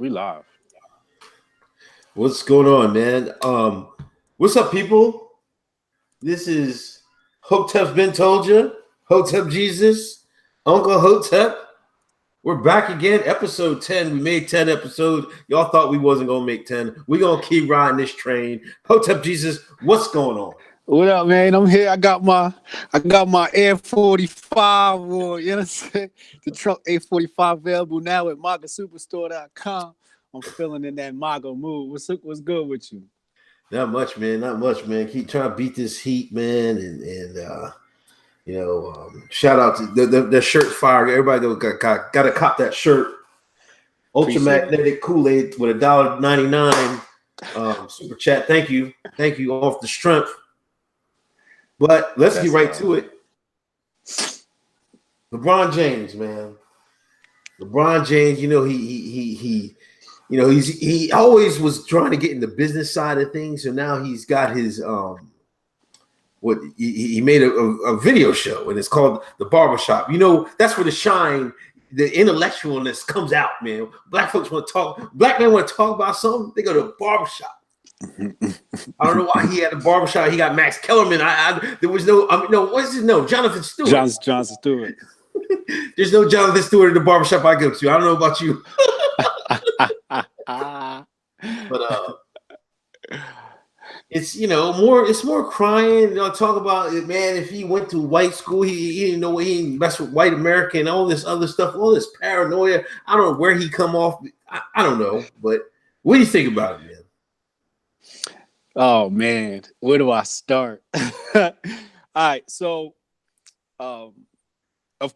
We live. What's going on, man? What's up, people? This is Hotep's Been Told You, Hotep Jesus, Uncle Hotep. We're back again, episode 10. We made 10 episodes. Y'all thought we wasn't gonna make 10. We're gonna keep riding this train. Hotep Jesus, what's going on? What up, man? I'm here. I got my Air 45, or you know what I'm saying? The Trump A45 available now at MagaSuperstore.com. I'm feeling in that MAGA mood. What's good with you? Not much, man. Not much, man. Keep trying to beat this heat, man, and shout out to the shirt's fire. Everybody got to cop that shirt. Ultramagnetic Kool-Aid with $1.99 super chat. Thank you off the strength. But let's get right to it. LeBron James, man. LeBron James, he always was trying to get in the business side of things. So now he's got his he made a video show, and it's called The Barbershop. That's where the intellectualness comes out, man. Black men want to talk about something, they go to a barbershop. I don't know why he had a barbershop. He got Max Kellerman. Jonathan Stewart. Jonathan Stewart. There's no Jonathan Stewart at the barbershop I go to. I don't know about you. But it's more crying. Talk about it, man. If he went to white school, he didn't know he didn't mess with white America and all this other stuff, all this paranoia. I don't know where he come off. I don't know, but what do you think about it, man? Oh man, where do I start? All right, so of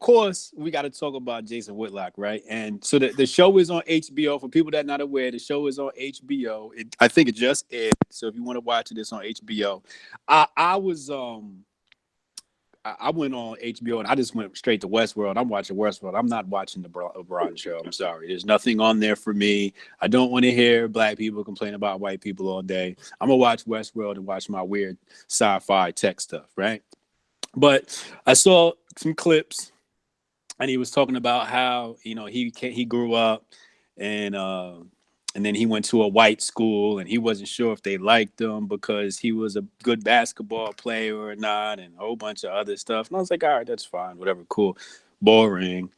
course we got to talk about Jason Whitlock, right? And so the show is on HBO. For people that are not aware, the show is on HBO. I think it just aired, so if you want to watch it, it's on HBO. I went on HBO and I just went straight to Westworld. I'm watching Westworld. I'm not watching the LeBron show. I'm sorry. There's nothing on there for me. I don't want to hear black people complain about white people all day. I'm going to watch Westworld and watch my weird sci-fi tech stuff, right? But I saw some clips and he was talking about how, he grew up and then he went to a white school and he wasn't sure if they liked him because he was a good basketball player or not, and a whole bunch of other stuff. And I was like, all right, that's fine. Whatever. Cool. Boring.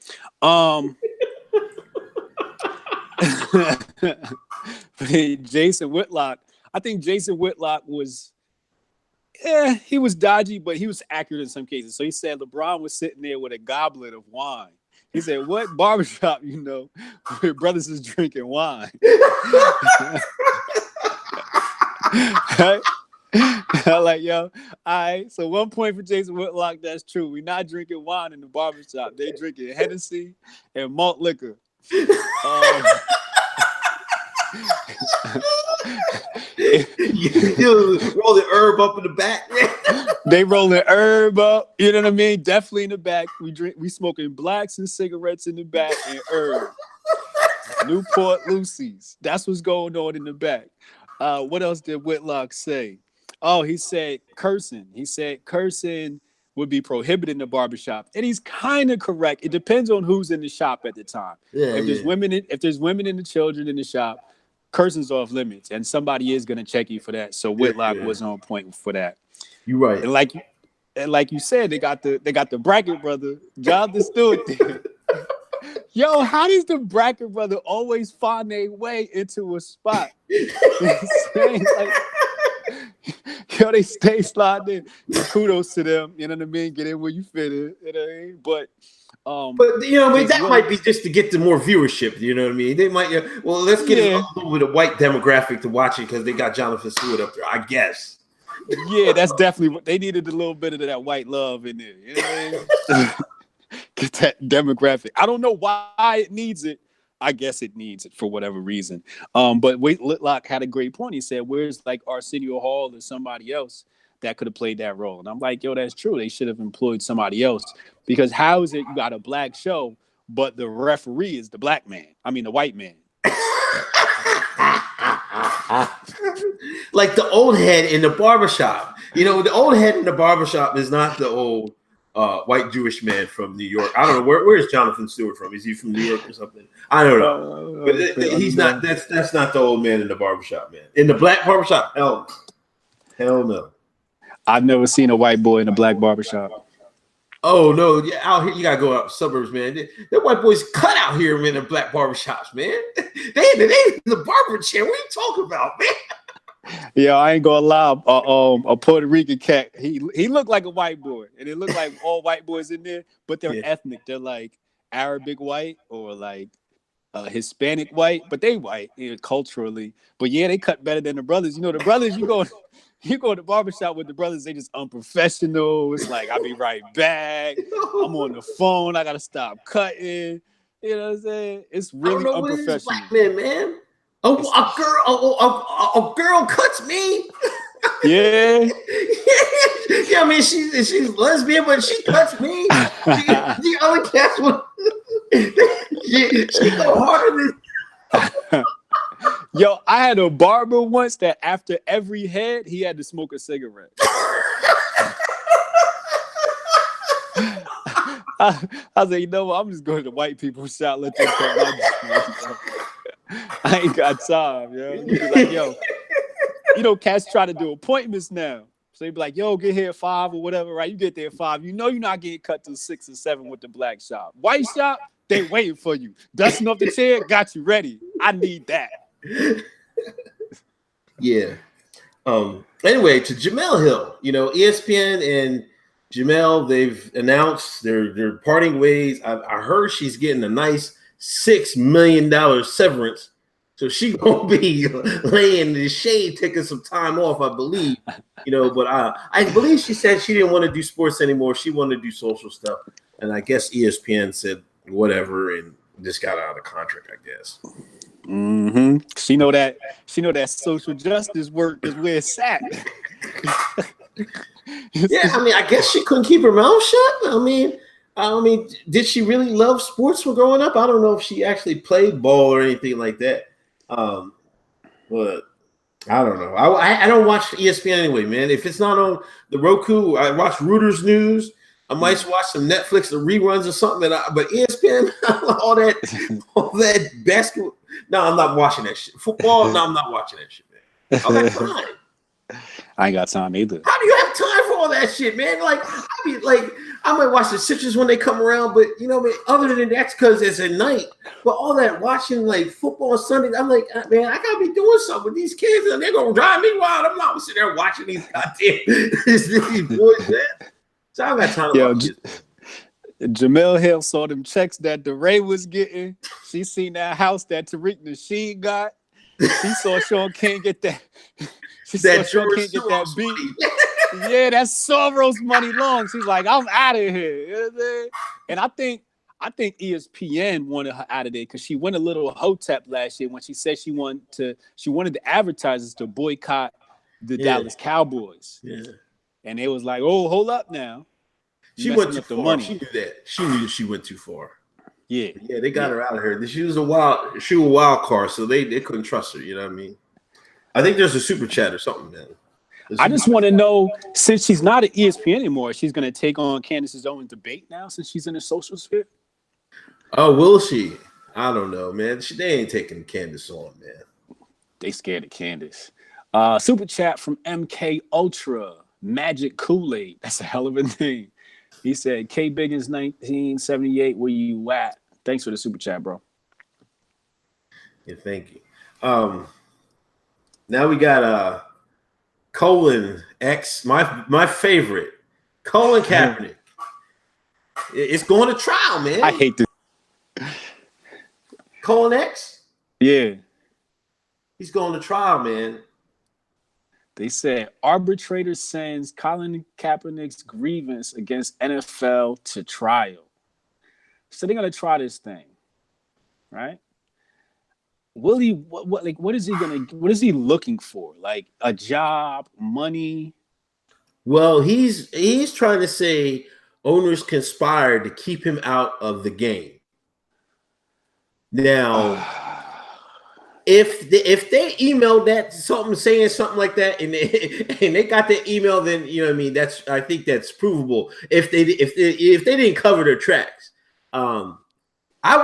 Jason Whitlock, I think Jason Whitlock was, he was dodgy, but he was accurate in some cases. So he said LeBron was sitting there with a goblet of wine. He said, what barbershop, where brothers is drinking wine? Right? I'm like, yo, all right. So 1 point for Jason Whitlock. That's true. We're not drinking wine in the barbershop. They drinking Hennessy and malt liquor. You roll the herb up in the back. They rolling herb up, you know what I mean? Definitely in the back. We smoking blacks and cigarettes in the back and herb. Newport Lucy's. That's what's going on in the back. What else did Whitlock say? Oh, he said cursing. He said cursing would be prohibited in the barbershop. And he's kind of correct. It depends on who's in the shop at the time. If there's women and the children in the shop, cursing's off limits, and somebody is gonna check you for that. So Whitlock was on point for that. You're right. And like you said, they got the bracket brother, Jonathan Stewart there. Yo, how does the bracket brother always find their way into a spot? They stay sliding in. Kudos to them. You know what I mean? Get in where you fit in. You know what I mean? But that might be just to get the more viewership. You know what I mean? They might. Let's get a little bit of white demographic to watch it because they got Jonathan Stewart up there, I guess. Yeah, that's definitely what they needed. A little bit of that white love in there. You know what I mean? Get that demographic. I don't know why it needs it. I guess it needs it for whatever reason. But Whitlock had a great point. He said, "Where's like Arsenio Hall or somebody else that could have played that role?" And I'm like, "Yo, that's true. They should have employed somebody else because how is it you got a black show, but the referee is the black man? I mean, the white man." Like the old head in the barbershop. The old head in the barbershop is not the old white Jewish man from New York. I don't know where is Jonathan Stewart from? Is he from New York or something? I don't know. But he's not. That's not the old man in the barbershop, man. In the black barbershop, hell no. I've never seen a white boy in a black barbershop. Oh no, yeah, out here you gotta go out suburbs, man. That white boys cut out here, man, in black barbershops, man. They in the barber chair. What are you talking about, man? Yeah, I ain't gonna lie. A Puerto Rican cat. He looked like a white boy, and it looked like all white boys in there, but they're ethnic. They're like Arabic white or like Hispanic white, but they white culturally. But yeah, they cut better than the brothers. You know, the brothers you go to the barbershop with the brothers, they just unprofessional. It's like, I'll be right back. I'm on the phone. I got to stop cutting. You know what I'm saying? It's really unprofessional. Black men, man. A girl cuts me. Yeah. Yeah, I mean, she's lesbian, but she cuts me. The other cats would. She go harder than. Yo, I had a barber once that after every head, he had to smoke a cigarette. I was like, you know what? I'm just going to the white people's shop, let them cut my. I ain't got time, yo. You be like, yo, you know, cats try to do appointments now. So they be like, yo, get here at 5 or whatever, right? You get there at 5. You know you're not getting cut till 6 or 7 with the black shop. White shop, they waiting for you. Dusting off the chair, got you ready. I need that. Yeah. Anyway, to Jemele Hill, you know, ESPN and Jemele, they've announced they're parting ways. I heard she's getting a nice $6 million severance. So she won't be laying in the shade, taking some time off, I believe. You know, but I believe she said she didn't want to do sports anymore. She wanted to do social stuff. And I guess ESPN said whatever and just got out of contract, I guess. Mm-hmm. She know that social justice work is where it's at. Yeah, I mean, I guess she couldn't keep her mouth shut. I mean, did she really love sports for growing up? I don't know if she actually played ball or anything like that. But I don't know. I don't watch ESPN anyway, man. If it's not on the Roku, I watch Reuters News. I might watch some Netflix or reruns or something. But ESPN, all that basketball. No, I'm not watching that shit. Football, no, I'm not watching that shit, man. I got time. I ain't got time either. How do you have time for all that shit, man? Like, I might watch the Sixers when they come around, but you know, other than that's because it's at night. But all that watching like football on Sunday, I'm like, man, I gotta be doing something with these kids, and they're gonna drive me wild. I'm not sitting there watching these goddamn these boys, man. So I got time to watch this. Jemele Hill saw them checks that DeRay was getting. She seen that house that Tariq Nasheed got. She saw Sean King get that. She saw Sean King get that beat. Yeah, that's Soros money long. She's like, I'm out of here. You know what I'm saying? And I think ESPN wanted her out of there because she went a little Hotep last year when she said she wanted the advertisers to boycott the Dallas Cowboys. Yeah. And they was like, oh, hold up now. She went too far. Money. She knew that. She knew she went too far. Yeah. Yeah, they got her out of here. She was a wild card, so they couldn't trust her, you know what I mean? I think there's a super chat or something, man. I just want to know, since she's not at ESPN anymore, she's going to take on Candace's own debate now since she's in the social sphere? Oh, will she? I don't know, man. They ain't taking Candace on, man. They scared of Candace. Super chat from MK Ultra, Magic Kool-Aid. That's a hell of a name. He said, K Biggins 1978, where you at? Thanks for the super chat, bro. Yeah, thank you. Now we got Colin X, my favorite, Colin Kaepernick. It's going to trial, man. I hate this. Colin X? Yeah. He's going to trial, man. They said arbitrator sends Colin Kaepernick's grievance against NFL to trial. So they're gonna try this thing, right? Will he? What is he looking for? Like a job, money? Well, he's trying to say owners conspired to keep him out of the game. Now, if they emailed that something saying something like that, and they got the email, then you know what I mean. I think that's provable. If they didn't cover their tracks, I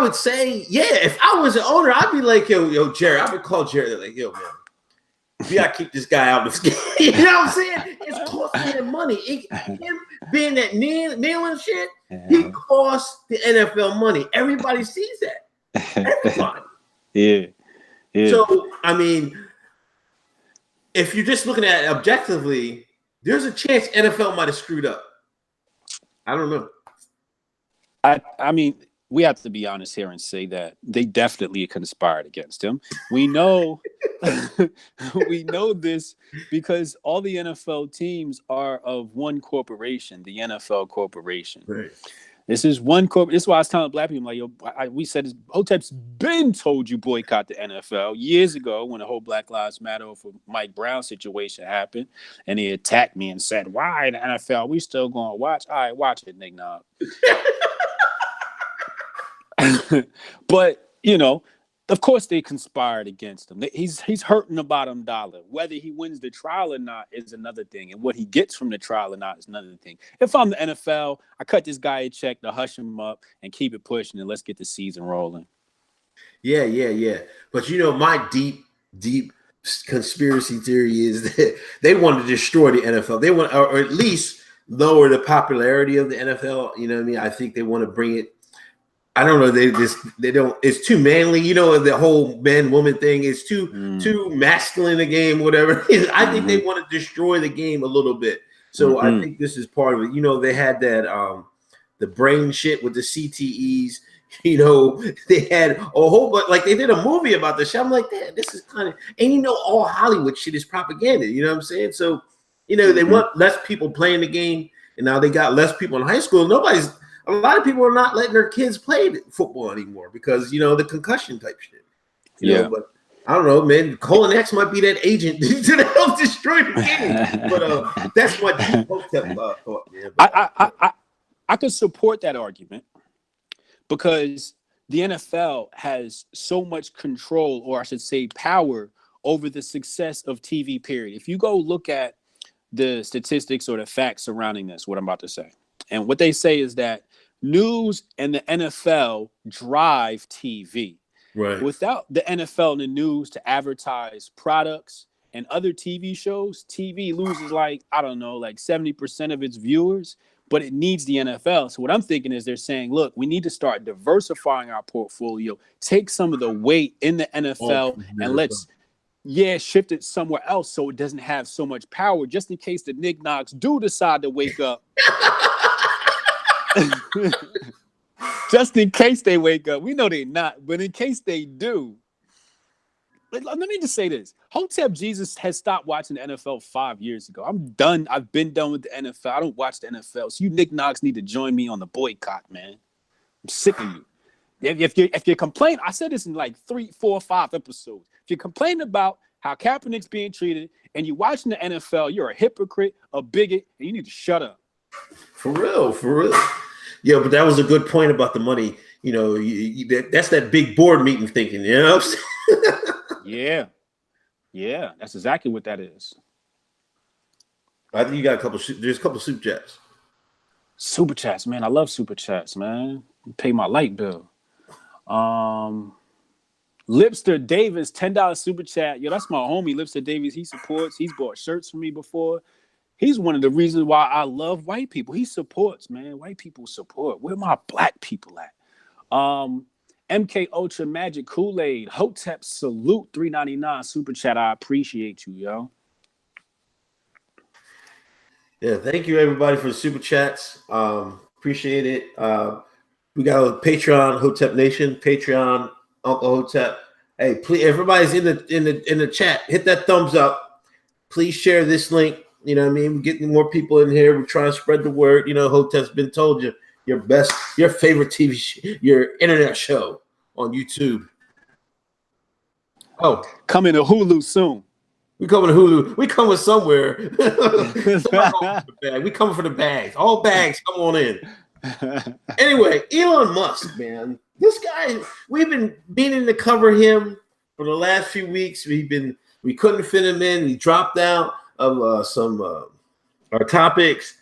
would say, yeah. If I was an owner, I'd be like, yo, Jerry. I would call Jerry like, yo, man, we gotta keep this guy out of this game. You know what I'm saying? It's costing him money. Him being that kneeling shit, he costs the NFL money. Everybody sees that. Everybody. Yeah. So, I mean, if you're just looking at it objectively, there's a chance NFL might have screwed up. I don't know. I mean, we have to be honest here and say that they definitely conspired against him. We know we know this because all the NFL teams are of one corporation, the NFL corporation. Right. This is one corporate. This is why I was telling black people, like, yo, we said this, Hotep's been told you boycott the NFL years ago when the whole Black Lives Matter for Mike Brown situation happened, and he attacked me and said, "Why the NFL? We still gonna watch? All right, watch it, Nick Knob." But you know, of course they conspired against him. He's hurting the bottom dollar. Whether he wins the trial or not is another thing, and what he gets from the trial or not is another thing. If I'm the NFL, I cut this guy a check to hush him up and keep it pushing, and let's get the season rolling. Yeah. But you know, my deep conspiracy theory is that they want to destroy the NFL. They want, or at least lower the popularity of the NFL. You know what I mean? I think they want to bring it. I don't know. They don't. It's too manly. You know, the whole man-woman thing is too masculine. A game, whatever. I think they want to destroy the game a little bit. So I think this is part of it. You know, they had that the brain shit with the CTEs. You know, they had a whole bunch. Like they did a movie about this shit. I'm like, damn, this is kind of. And you know, all Hollywood shit is propaganda. You know what I'm saying? So you know, they want less people playing the game, and now they got less people in high school. A lot of people are not letting their kids play football anymore because, you know, the concussion type shit. You know, but I don't know, man. Colin X might be that agent to help destroy the game. But that's what Hotep thought, man. I could support that argument because the NFL has so much control, or I should say power, over the success of TV, period. If you go look at the statistics or the facts surrounding this, what I'm about to say, and what they say is that news and the NFL drive TV. Right. Without the NFL and the news to advertise products and other TV shows, TV loses like 70% of its viewers, but it needs the NFL. So what I'm thinking is they're saying, look, we need to start diversifying our portfolio, take some of the weight in the NFL and let's shift it somewhere else so it doesn't have so much power, just in case the knickknacks do decide to wake up. Just in case they wake up. We know they're not, but in case they do. Let me just say this. Hotep Jesus has stopped watching the NFL 5 years ago. I'm done. I've been done with the NFL. I don't watch the NFL. So you knickknacks need to join me on the boycott, man. I'm sick of you. If you complain, I said this in like 3, 4, 5 episodes. If you complain about how Kaepernick's being treated and you're watching the NFL, you're a hypocrite, a bigot, and you need to shut up. For real. Yeah, but that was a good point about the money. You know, that's that big board meeting thinking. You know what I'm saying? Yeah, that's exactly what that is. I think you got there's a couple super chats. Super chats, man. I love super chats, man. Pay my light bill. Lipster Davis, $10 super chat. Yo, that's my homie, Lipster Davis. He supports. He's bought shirts for me before. He's one of the reasons why I love white people. He supports, man. White people support. Where my black people at? MK Ultra Magic Kool-Aid. Hotep Salute, $3.99 super chat. I appreciate you, yo. Yeah, thank you everybody for the super chats. Appreciate it. We got a Patreon, Hotep Nation, Patreon, Uncle Hotep. Hey, please, everybody's in the chat. Hit that thumbs up. Please share this link. You know what I mean? We're getting more people in here. We're trying to spread the word. You know, Hotep's been told you your favorite TV, your internet show on YouTube. Oh, coming to Hulu soon. We coming to Hulu. We coming somewhere. We coming for the bags. All bags, come on in. Anyway, Elon Musk, man. This guy, we've been meaning to cover him for the last few weeks. We couldn't fit him in. He dropped out of some our topics.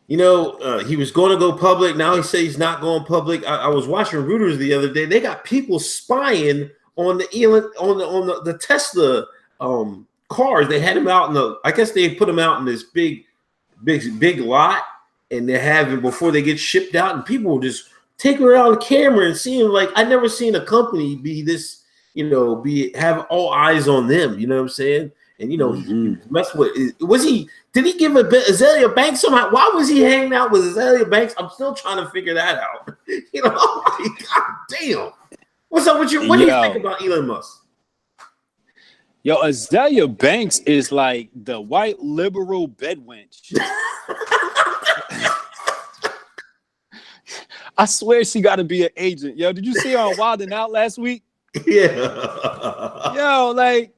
You know, he was going to go public. Now he says he's not going public. I was watching Reuters the other day. They got people spying on the Tesla cars. They had him out in the. I guess they put him out in this big lot, and they have him before they get shipped out. And people were just taking around the camera and seeing like I never seen a company be this. You know, have all eyes on them. You know what I'm saying? And you know, he messed with. Did he give Azalea Banks somehow? Why was he hanging out with Azalea Banks? I'm still trying to figure that out. You know, like, God damn. What's up with you? What do you think about Elon Musk? Yo, Azalea Banks is like the white liberal bedwench. I swear she got to be an agent. Yo, did you see her on Wild 'N Out last week? Yeah. Yo, like.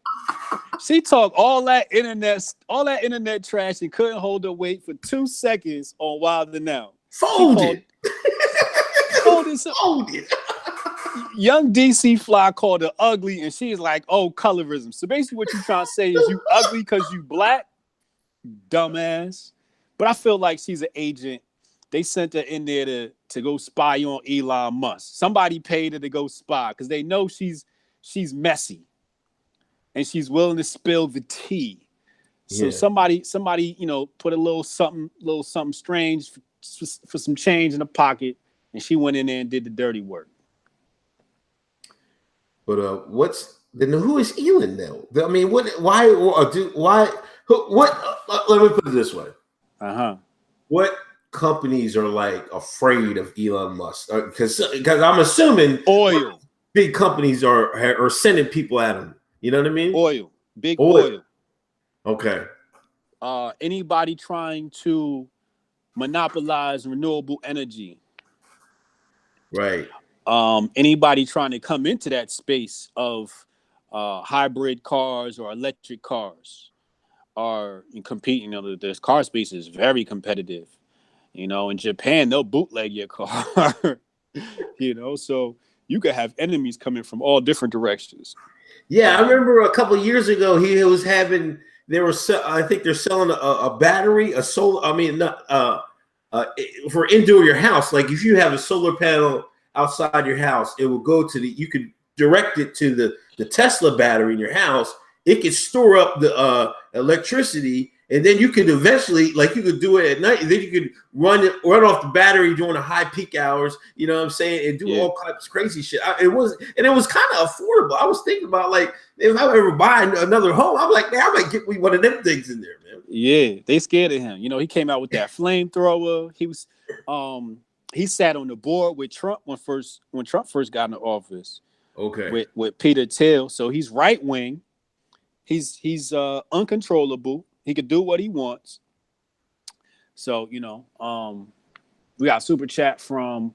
She talked all that internet trash and couldn't hold her weight for 2 seconds on Wild 'N Out. Folded. Young DC Fly called her ugly, and she's like, "Oh, colorism." So basically, what you trying to say is you ugly because you black, dumbass. But I feel like she's an agent. They sent her in there to go spy on Elon Musk. Somebody paid her to go spy because they know she's messy. And she's willing to spill the tea. So somebody, you know, put a little something strange for some change in the pocket, and she went in there and did the dirty work. But who is Elon now? I mean, let me put it this way. What companies are like afraid of Elon Musk? Because I'm assuming oil. Big companies are sending people at him. You know what I mean? Oil. Big oil. Okay. Anybody trying to monopolize renewable energy. Right. Anybody trying to come into that space of hybrid cars or electric cars are competing. You know, this car space is very competitive. You know, in Japan, they'll bootleg your car. You know, so you could have enemies coming from all different directions. Yeah, I remember a couple of years ago he was having. I think they're selling a battery, a solar. I mean, for indoor your house. Like if you have a solar panel outside your house, it will go to you could direct it to the Tesla battery in your house. It could store up the electricity, and then you could eventually, like you could do it at night, and then you could run off the battery during the high peak hours, you know what I'm saying, and do all kinds of crazy shit. It was kind of affordable. I was thinking about, like, if I ever buy another home, I'm like, man, I might get me one of them things in there, man. Yeah, they scared of him. You know, he came out with that flamethrower. He was he sat on the board with Trump when Trump first got into office. Okay. With Peter Thiel. So he's right wing. He's uncontrollable. He could do what he wants. So, you know, we got a super chat from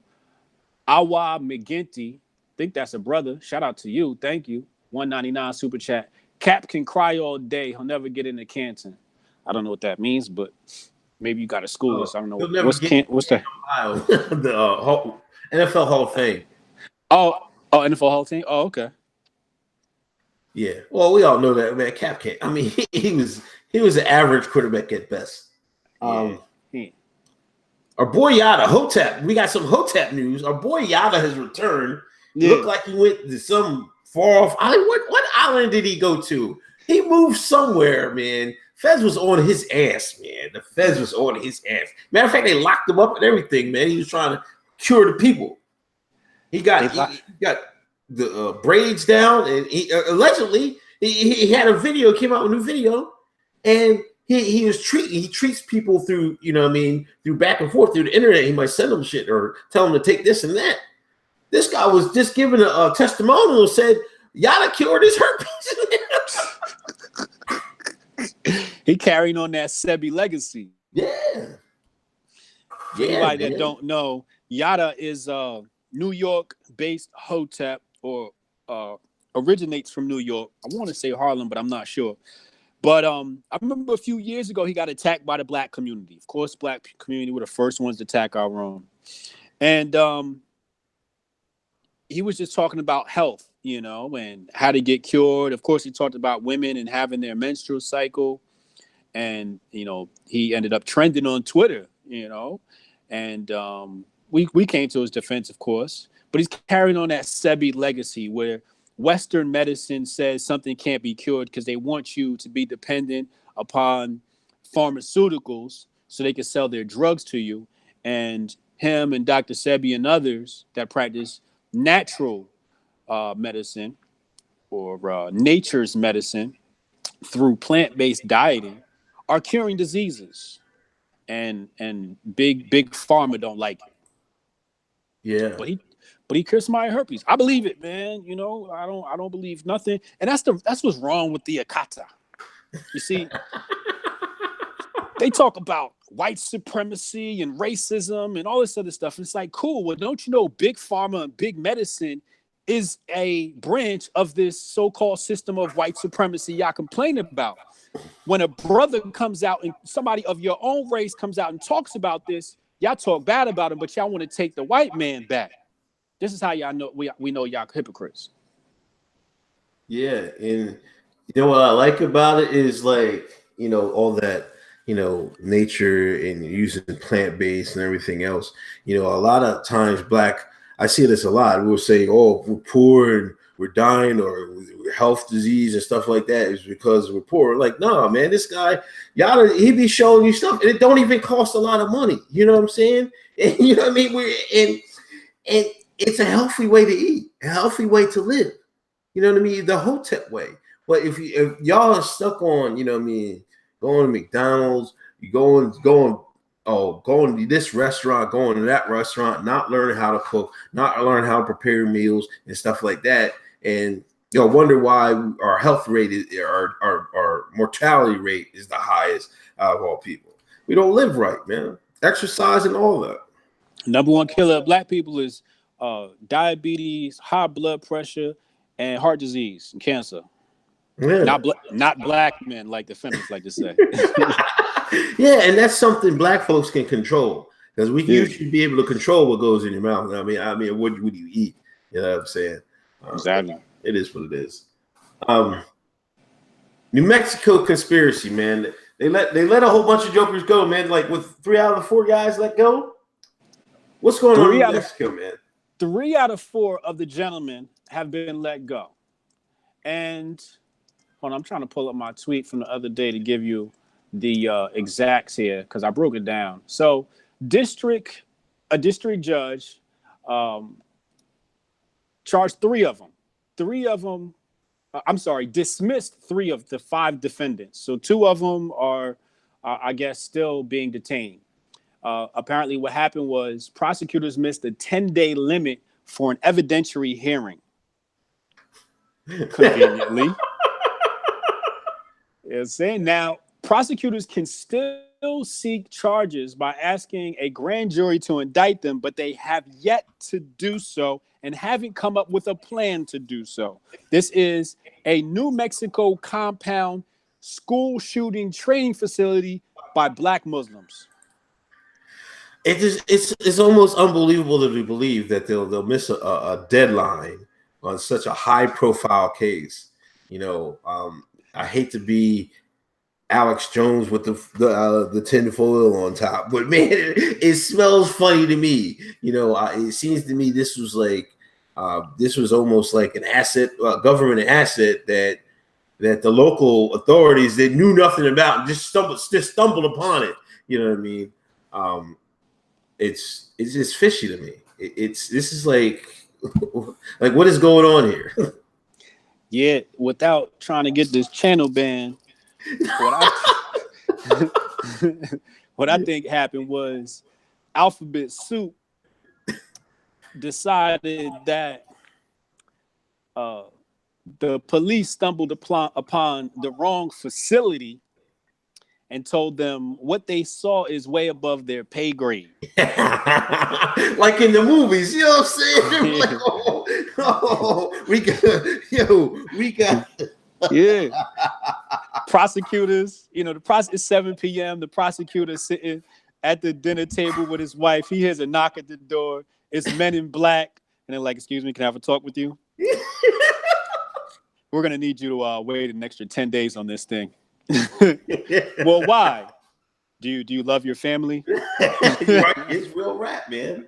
Awa McGinty. I think that's a brother. Shout out to you. Thank you. $1.99 super chat. Cap can cry all day. He'll never get into Canton. I don't know what that means, but maybe you got to school us. I don't know. What's that? The NFL Hall of Fame. Oh, NFL Hall of Fame? Oh, okay. Yeah. Well, we all know that, man. Cap can't. I mean, he was an average quarterback at best. Our boy Yada, Hotep. We got some Hotep news. Our boy Yada has returned. Yeah. Looked like he went to some far off island. What island did he go to? He moved somewhere, man. Feds was on his ass, man. The Feds was on his ass. Matter of fact, they locked him up and everything, man. He was trying to cure the people. He got the braids down, and he allegedly he had a video, came out with a new video, and he treats people through, you know what I mean, through back and forth through the internet. He might send them shit or tell them to take this and that. This guy was just giving a testimonial and said Yada cured his herpes. He carrying on that Sebi legacy. Yeah. For anybody that don't know, Yada is New York-based Hotep, or originates from New York. I want to say Harlem, but I'm not sure. But I remember a few years ago, he got attacked by the black community. Of course, black community were the first ones to attack our own. And he was just talking about health and how to get cured. Of course, he talked about women and having their menstrual cycle. And, he ended up trending on Twitter, and we came to his defense, of course. But he's carrying on that Sebi legacy where Western medicine says something can't be cured because they want you to be dependent upon pharmaceuticals so they can sell their drugs to you. And him and Dr. Sebi and others that practice natural medicine or nature's medicine through plant-based dieting are curing diseases. And big pharma don't like it. Yeah. But he cured somebody herpes. I believe it, man. I don't believe nothing. And that's what's wrong with the Akata. You see, they talk about white supremacy and racism and all this other stuff. And it's like, cool. Well, don't you know big pharma and big medicine is a branch of this so-called system of white supremacy y'all complain about? When a brother comes out and somebody of your own race comes out and talks about this, y'all talk bad about him, but y'all want to take the white man back. This is how y'all know we know y'all hypocrites. Yeah, and what I like about it is like, all that, nature and using plant-based and everything else. A lot of times I see this a lot. We'll say, oh, we're poor and we're dying or health disease and stuff like that is because we're poor. Like, no, man, this guy, he be showing you stuff and it don't even cost a lot of money. You know what I'm saying? And you know what I mean? And it's a healthy way to eat, a healthy way to live. You know what I mean? The Hotep way. But if y'all are stuck on, going to McDonald's, you going to this restaurant, going to that restaurant, not learning how to cook, not learning how to prepare meals and stuff like that. And wonder why our health rate our mortality rate is the highest out of all people. We don't live right, man. Exercise and all that. Number one killer of black people is diabetes, high blood pressure, and heart disease and cancer. Yeah. Not black men, like the feminists like to say. Yeah, and that's something black folks can control because you should be able to control what goes in your mouth. I mean, what do you eat? You know what I'm saying? Exactly. It is what it is. New Mexico conspiracy, man. They let a whole bunch of jokers go, man. Like with 3 out of the 4 guys let go. What's going on in New Mexico, man? 3 out of 4 of the gentlemen have been let go. And I'm trying to pull up my tweet from the other day to give you the exacts here because I broke it down. So a district judge charged 3 of them. Dismissed 3 of the 5 defendants. So 2 of them are, I guess, still being detained. Apparently what happened was prosecutors missed a 10-day limit for an evidentiary hearing. Conveniently. Now, prosecutors can still seek charges by asking a grand jury to indict them, but they have yet to do so and haven't come up with a plan to do so. This is a New Mexico compound school shooting training facility by Black Muslims. It's almost unbelievable to believe that they'll miss a deadline on such a high profile case. I hate to be Alex Jones with the tinfoil on top, but man, it smells funny to me. It seems to me this was almost like an asset, government asset that the local authorities that knew nothing about just stumbled upon it. You know what I mean? It's just fishy to me. This is like what is going on here? Yeah, without trying to get this channel banned, what I think happened was Alphabet Soup decided that the police stumbled upon the wrong facility and told them what they saw is way above their pay grade. Like in the movies, you know what I'm saying? Like, we got. Yeah. Prosecutors, it's 7 p.m. The prosecutor sitting at the dinner table with his wife. He hears a knock at the door. It's men in black. And they're like, excuse me, can I have a talk with you? we're gonna need you to wait an extra 10 days on this thing. Well, why? Do you love your family? Right, it's real rap, man.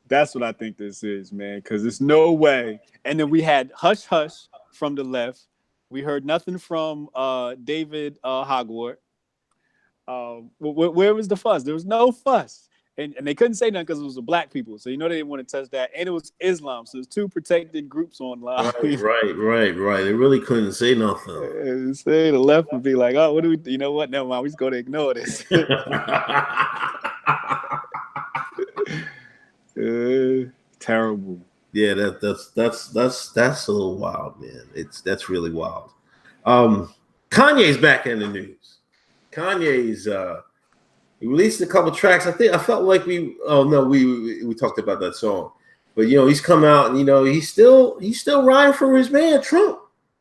That's what I think this is, man. Because there's no way. And then we had Hush Hush from the left. We heard nothing from David Hogwarts. Where was the fuss? There was no fuss. And they couldn't say nothing because it was the black people. So, they didn't want to touch that. And it was Islam. So, there's two protected groups online. Right. They really couldn't say nothing. Say the left would be like, oh, what do we, you know what? Never mind. We're just going to ignore this. Terrible. Yeah, that's a little wild, man. That's really wild. Kanye's back in the news. Kanye's he released a couple tracks. I felt like we talked about that song, but he's come out and he's still riding for his man Trump.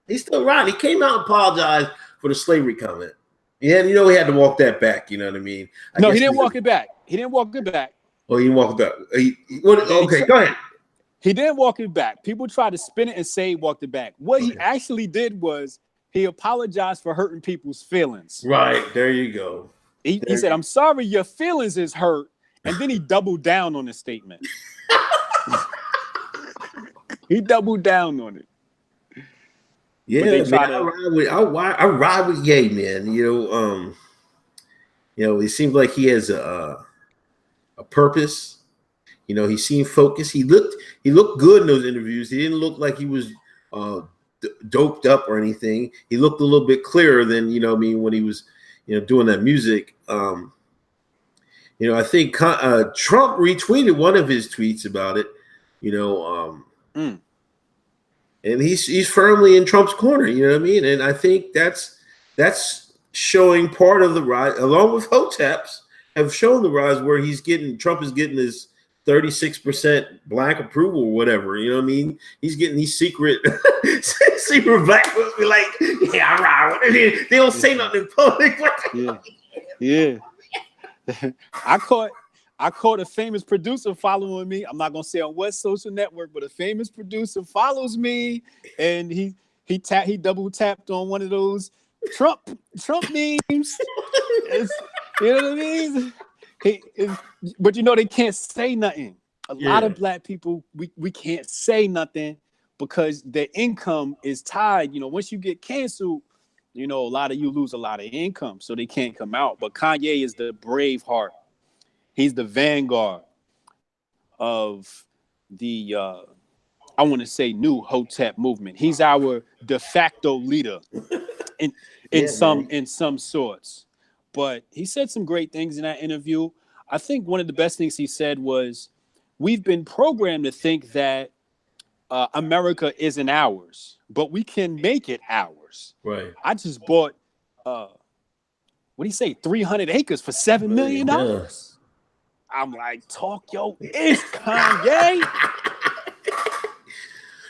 He's still riding. He came out and apologized for the slavery comment. Yeah, he had to walk that back. You know what I mean? No, he didn't walk it back. He didn't walk it back. Oh, he didn't walk it back. Okay, go ahead. He didn't walk it back. People try to spin it and say he walked it back. What he actually did was he apologized for hurting people's feelings. Right. There you go. He said, I'm sorry your feelings is hurt. And then he doubled down on the statement. He doubled down on it. Yeah, I ride with Ye, man. It seems like he has a purpose. He seemed focused. He looked good in those interviews. He didn't look like he was doped up or anything. He looked a little bit clearer than when he was doing that music. I think Trump retweeted one of his tweets about it. And he's firmly in Trump's corner. You know what I mean? And I think that's showing part of the rise, along with Hoteps, have shown the rise where Trump is getting his 36% black approval or whatever. You know what I mean? He's getting these secret black folks be like, yeah, I ride with it. They don't say nothing in public. Yeah. I caught a famous producer following me. I'm not gonna say on what social network, but a famous producer follows me, and he double tapped on one of those Trump memes. You know what I mean? But they can't say nothing. A lot of black people, we can't say nothing because their income is tied. Once you get canceled, a lot of you lose a lot of income, so they can't come out. But Kanye is the brave heart. He's the vanguard of the I want to say new Hotep movement. He's our de facto leader in some sorts. But he said some great things in that interview. I think one of the best things he said was, we've been programmed to think that America isn't ours, but we can make it ours. Right. I just bought, what do you say, 300 acres for $7 million. Yeah. I'm like, talk your ish, Kanye.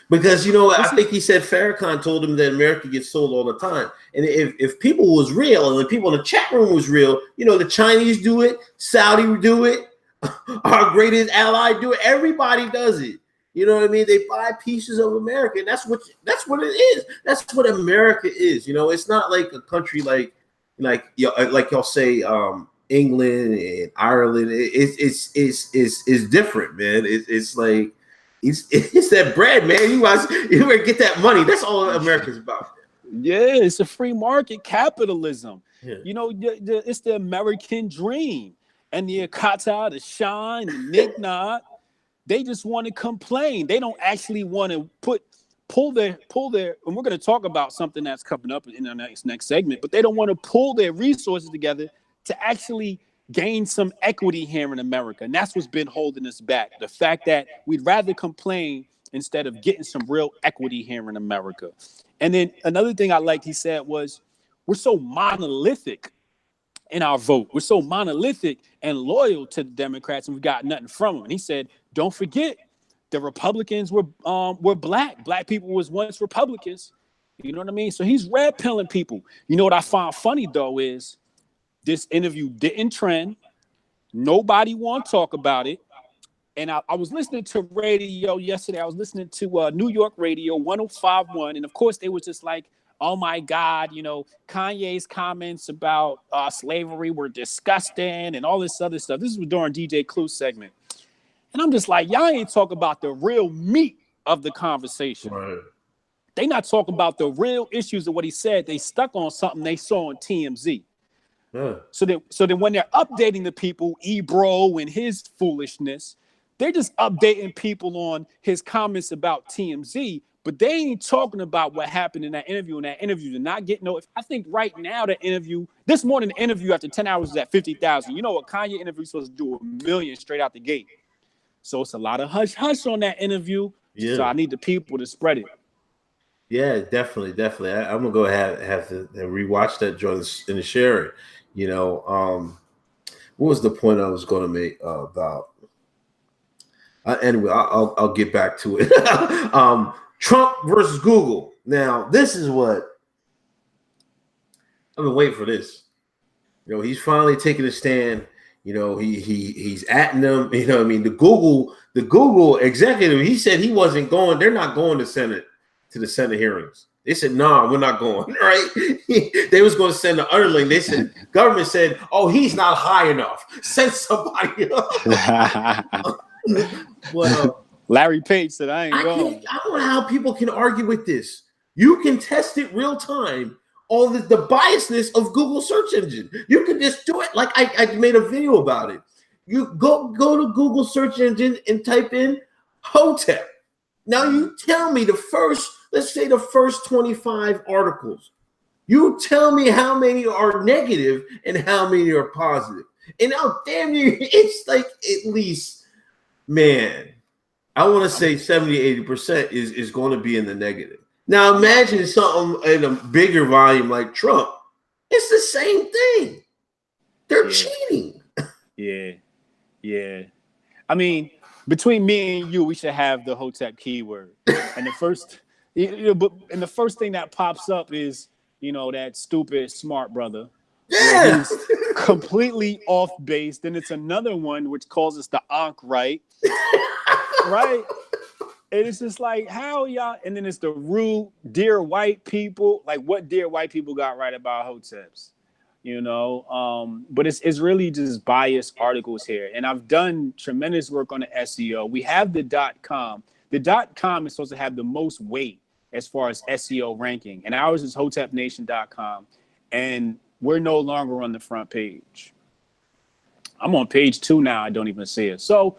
Because I think he said Farrakhan told him that America gets sold all the time, and if people was real and the people in the chat room was real, the Chinese do it, Saudi do it, our greatest ally do it. Everybody does it. You know what I mean? They buy pieces of America, and that's what it is. That's what America is. It's not like a country like y'all say England and Ireland. It's different, man. It's like. It's that bread, man. You better get that money. That's all America's about. Yeah, it's a free market capitalism. Yeah. It's the American dream. And the Akata, the Shine, the Nick-Nod, they just want to complain. They don't actually want to pull their, and we're going to talk about something that's coming up in our next segment, but they don't want to pull their resources together to actually gain some equity here in America. And that's what's been holding us back. The fact that we'd rather complain instead of getting some real equity here in America. And then another thing I liked he said was, we're so monolithic in our vote. We're so monolithic and loyal to the Democrats, and we've got nothing from them. And he said, don't forget, the Republicans were black. Black people was once Republicans. You know what I mean? So he's red pilling people. You know what I find funny though is, this interview didn't trend. Nobody want to talk about it. And I was listening to radio yesterday. I was listening to New York radio 105.1. And of course, they were just like, oh my God, Kanye's comments about slavery were disgusting and all this other stuff. This was during DJ Clue's segment. And I'm just like, y'all ain't talking about the real meat of the conversation. Right. They not talking about the real issues of what he said. They stuck on something they saw on TMZ. Yeah. So then when they're updating the people, Ebro and his foolishness, they're just updating people on his comments about TMZ, but they ain't talking about what happened in that interview. And that interview did not get no. I think right now the interview, this morning the interview after 10 hours is at 50,000. You know what Kanye interview supposed to do $1 million straight out the gate. So it's a lot of hush on that interview. Yeah. So I need the people to spread it. Yeah, definitely. I'm gonna go have to rewatch that joint and share it. What was the point I was going to make about? Anyway, I'll get back to it. Trump versus Google. Now, this is what I've been waiting for. This, he's finally taking a stand. He's atting them. I mean, the Google executive. He said he wasn't going. They're not going to the Senate hearings. They said, "Nah, we're not going." Right? They was going to send the underling. They said, government said, "Oh, he's not high enough. Send somebody else." Well, Larry Page said, "I ain't going." I don't know how people can argue with this. You can test it real time on the biasness of Google search engine. You can just do it. Like I made a video about it. You go to Google search engine and type in Hotep. Now you tell me let's say the first 25 articles. You tell me how many are negative and how many are positive. And now, damn you, it's like at least, man, I want to say 70-80% is going to be in the negative. Now imagine something in a bigger volume like Trump. It's the same thing. They're cheating. Yeah. I mean, between me and you, we should have the Hotep keyword. And the first thing that pops up is, that stupid smart brother. Yeah. He's completely off base. Then it's another one which calls us the Ankh right. Right? And it's just like, how y'all, and then it's the rude, dear white people. Like, what dear white people got right about Hoteps? But it's really just biased articles here. And I've done tremendous work on the SEO. We have the .com. The .com is supposed to have the most weight as far as SEO ranking. And ours is hotepnation.com. And we're no longer on the front page. I'm on page 2 now. I don't even see it. So,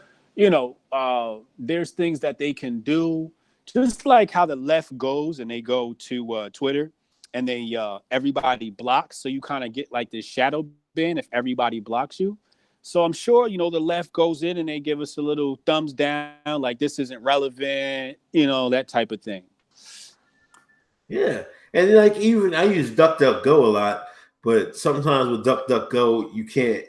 there's things that they can do, just like how the left goes and they go to Twitter and they everybody blocks. So you kind of get like this shadow ban if everybody blocks you. So I'm sure, the left goes in and they give us a little thumbs down, like this isn't relevant, that type of thing. Yeah. And like even I use DuckDuckGo a lot, but sometimes with DuckDuckGo, you can't,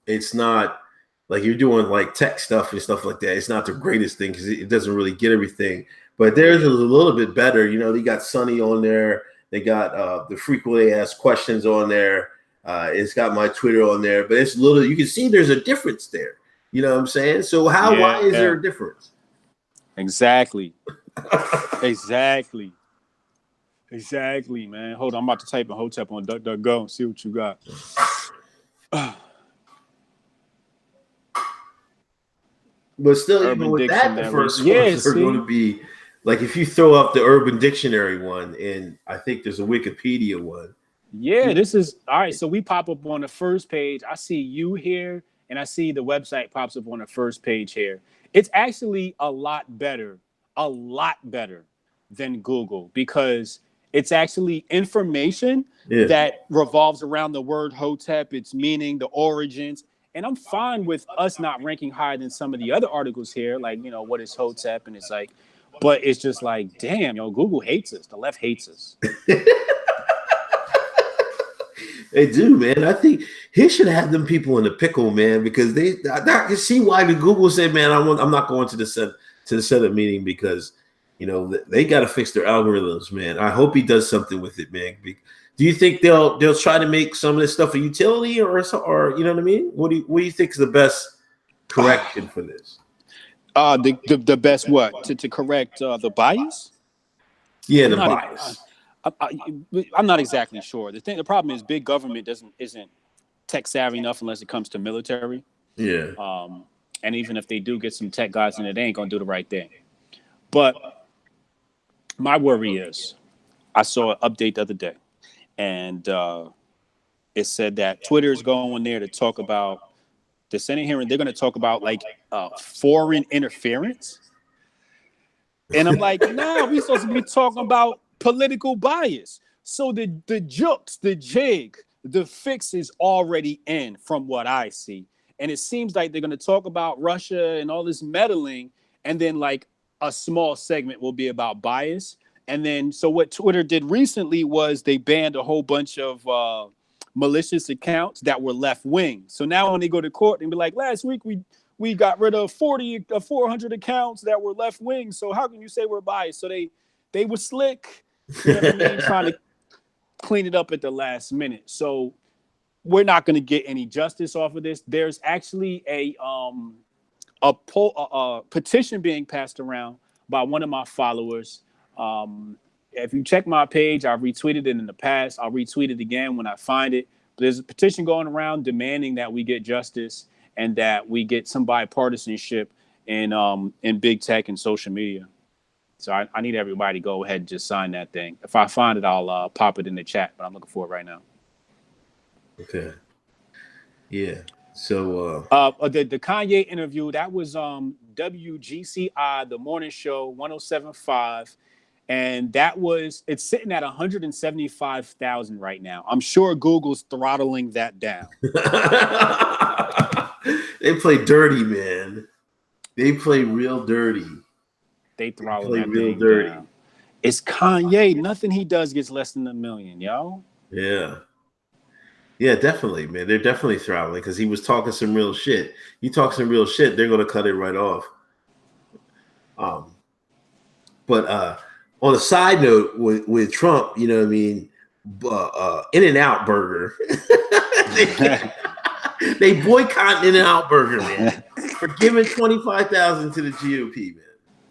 it's not like you're doing like tech stuff and stuff like that. It's not the greatest thing because it doesn't really get everything. But theirs is a little bit better. They got Sunny on there. They got the frequently asked questions on there. It's got my Twitter on there. But it's you can see there's a difference there. You know what I'm saying? So why is there a difference? Exactly. Exactly, man. Hold on, I'm about to type in Hotep on DuckDuckGo and see what you got. But still, even with that, the first ones are going to be like if you throw up the Urban Dictionary one, and I think there's a Wikipedia one. Yeah, this is all right. So we pop up on the first page. I see you here, and I see the website pops up on the first page here. It's actually a lot better than Google because it's actually information that revolves around the word Hotep, its meaning, the origins. And I'm fine with us not ranking higher than some of the other articles here, like, what is Hotep? And it's like, but it's just like, damn, Google hates us. The left hates us. They do, man. I think he should have them people in the pickle, man, because I can see why the Google said, man, I'm not going to the Senate meeting because, they got to fix their algorithms, man. I hope he does something with it, man. Do you think they'll try to make some of this stuff a utility or you know what I mean? What do you think is the best correction for this? The best what to correct the bias? Yeah, I'm the not bias. I'm not exactly sure. The problem is big government isn't tech savvy enough unless it comes to military. Yeah. And even if they do get some tech guys in it, they ain't gonna do the right thing. But my worry is, I saw an update the other day, and it said that Twitter is going there to talk about the Senate hearing. They're going to talk about like foreign interference, and I'm like, no, we supposed to be talking about political bias. So the jokes, the jig, the fix is already in from what I see. And it seems like they're going to talk about Russia and all this meddling. And then like a small segment will be about bias. And then, so what Twitter did recently was they banned a whole bunch of malicious accounts that were left wing. So now when they go to court and be like, last week we got rid of 400 accounts that were left wing. So how can you say we're biased? So they were slick, you know what I mean, trying to clean it up at the last minute. So we're not going to get any justice off of this. There's actually a petition being passed around by one of my followers. If you check my page, I've retweeted it in the past. I'll retweet it again when I find it. But there's a petition going around demanding that we get justice and that we get some bipartisanship in big tech and social media. So I need everybody to go ahead and just sign that thing. If I find it, I'll pop it in the chat. But I'm looking for it right now. Okay. Yeah. So the Kanye interview, that was WGCI, the morning show, 107.5. And it's sitting at 175,000 right now. I'm sure Google's throttling that down. They play dirty, man. They play real dirty. They throttle that real dirty down. It's Kanye. Nothing he does gets less than 1 million, yo. Yeah. Yeah, definitely, man. They're definitely throttling because he was talking some real shit. You talk some real shit, they're gonna cut it right off. But on a side note, with Trump, you know what I mean, In-N-Out Burger, they boycott In-N-Out Burger, man, for giving $25,000 to the GOP, man.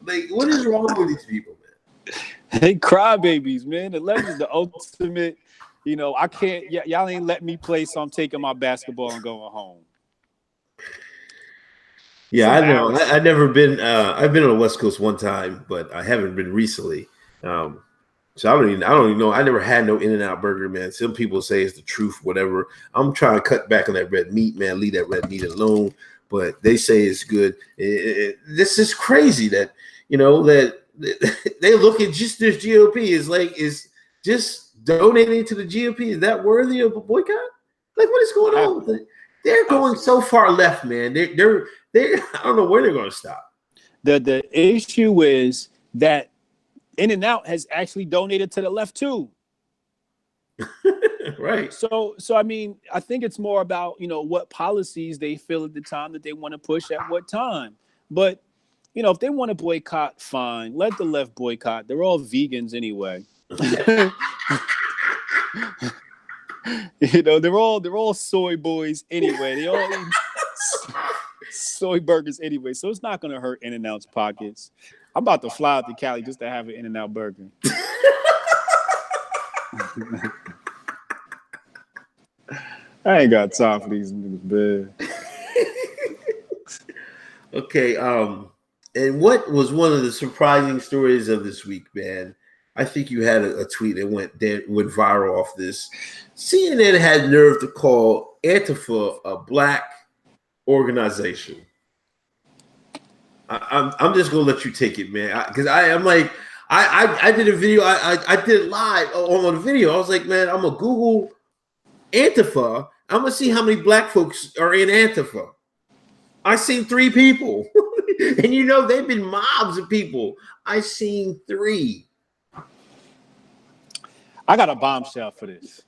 Like, what is wrong with these people, man? They crybabies, man. The left is the ultimate. You know, I can't. Y'all ain't let me play, so I'm taking my basketball and going home. Yeah, I know. I've never been. I've been on the West Coast one time, but I haven't been recently. So I don't even know. I never had no In-N-Out Burger, man. Some people say it's the truth, whatever. I'm trying to cut back on that red meat, man. Leave that red meat alone. But they say it's good. This is crazy that that they look at just this GOP is just donating to the GOP. Is that worthy of a boycott? Like, what is going on with it? They're going so far left, man. They're I don't know where they're going to stop. The issue is that In-N-Out has actually donated to the left too. Right. So I mean, I think it's more about what policies they feel at the time that they want to push at what time. But if they want to boycott, fine. Let the left boycott. They're all vegans anyway. They're all soy boys anyway. They all eat soy burgers anyway, so it's not gonna hurt In-N-Out's pockets. I'm about to fly out to Cali just to have an In-N-Out burger. I ain't got time for these niggas, man. Okay, and what was one of the surprising stories of this week, man? I think you had a tweet that went viral off this. CNN had nerve to call Antifa a black organization. I'm just gonna let you take it, man, because I'm like I did a video. I did it live on the video. I was like, man, I'm gonna Google Antifa. I'm gonna see how many black folks are in Antifa. I seen 3 people, and they've been mobs of people. I seen 3. I got a bombshell for this.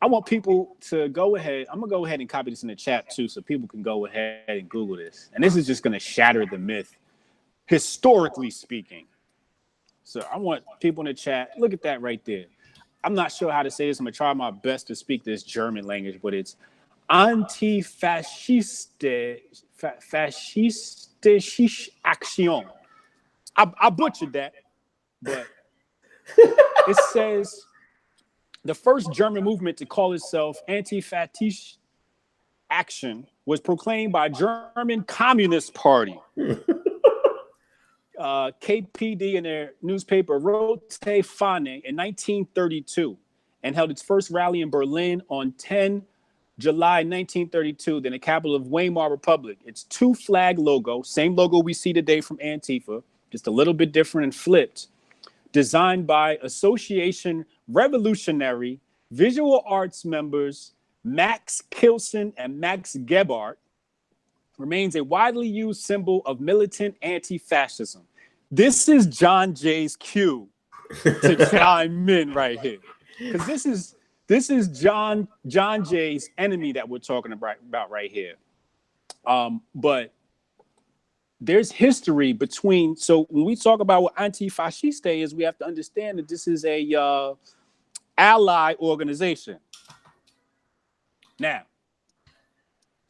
I want people to go ahead. I'm going to go ahead and copy this in the chat too, so people can go ahead and Google this. And this is just going to shatter the myth, historically speaking. So I want people in the chat, look at that right there. I'm not sure how to say this. I'm going to try my best to speak this German language, but it's Antifasciste fascistische Action. I butchered that, but it says the first German movement to call itself Antifascist Action was proclaimed by German Communist Party. KPD in their newspaper Rote Fahne in 1932 and held its first rally in Berlin on 10 July 1932, then the capital of Weimar Republic. It's two flag logo, same logo we see today from Antifa, just a little bit different and flipped, designed by Association Revolutionary Visual Arts members Max Kilson and Max Gebhardt, remains a widely used symbol of militant anti-fascism. This is John Jay's cue to chime in right here, because this is John Jay's enemy that we're talking about right here. But there's history between. So when we talk about what anti-fasciste is, we have to understand that this is a ally organization. Now,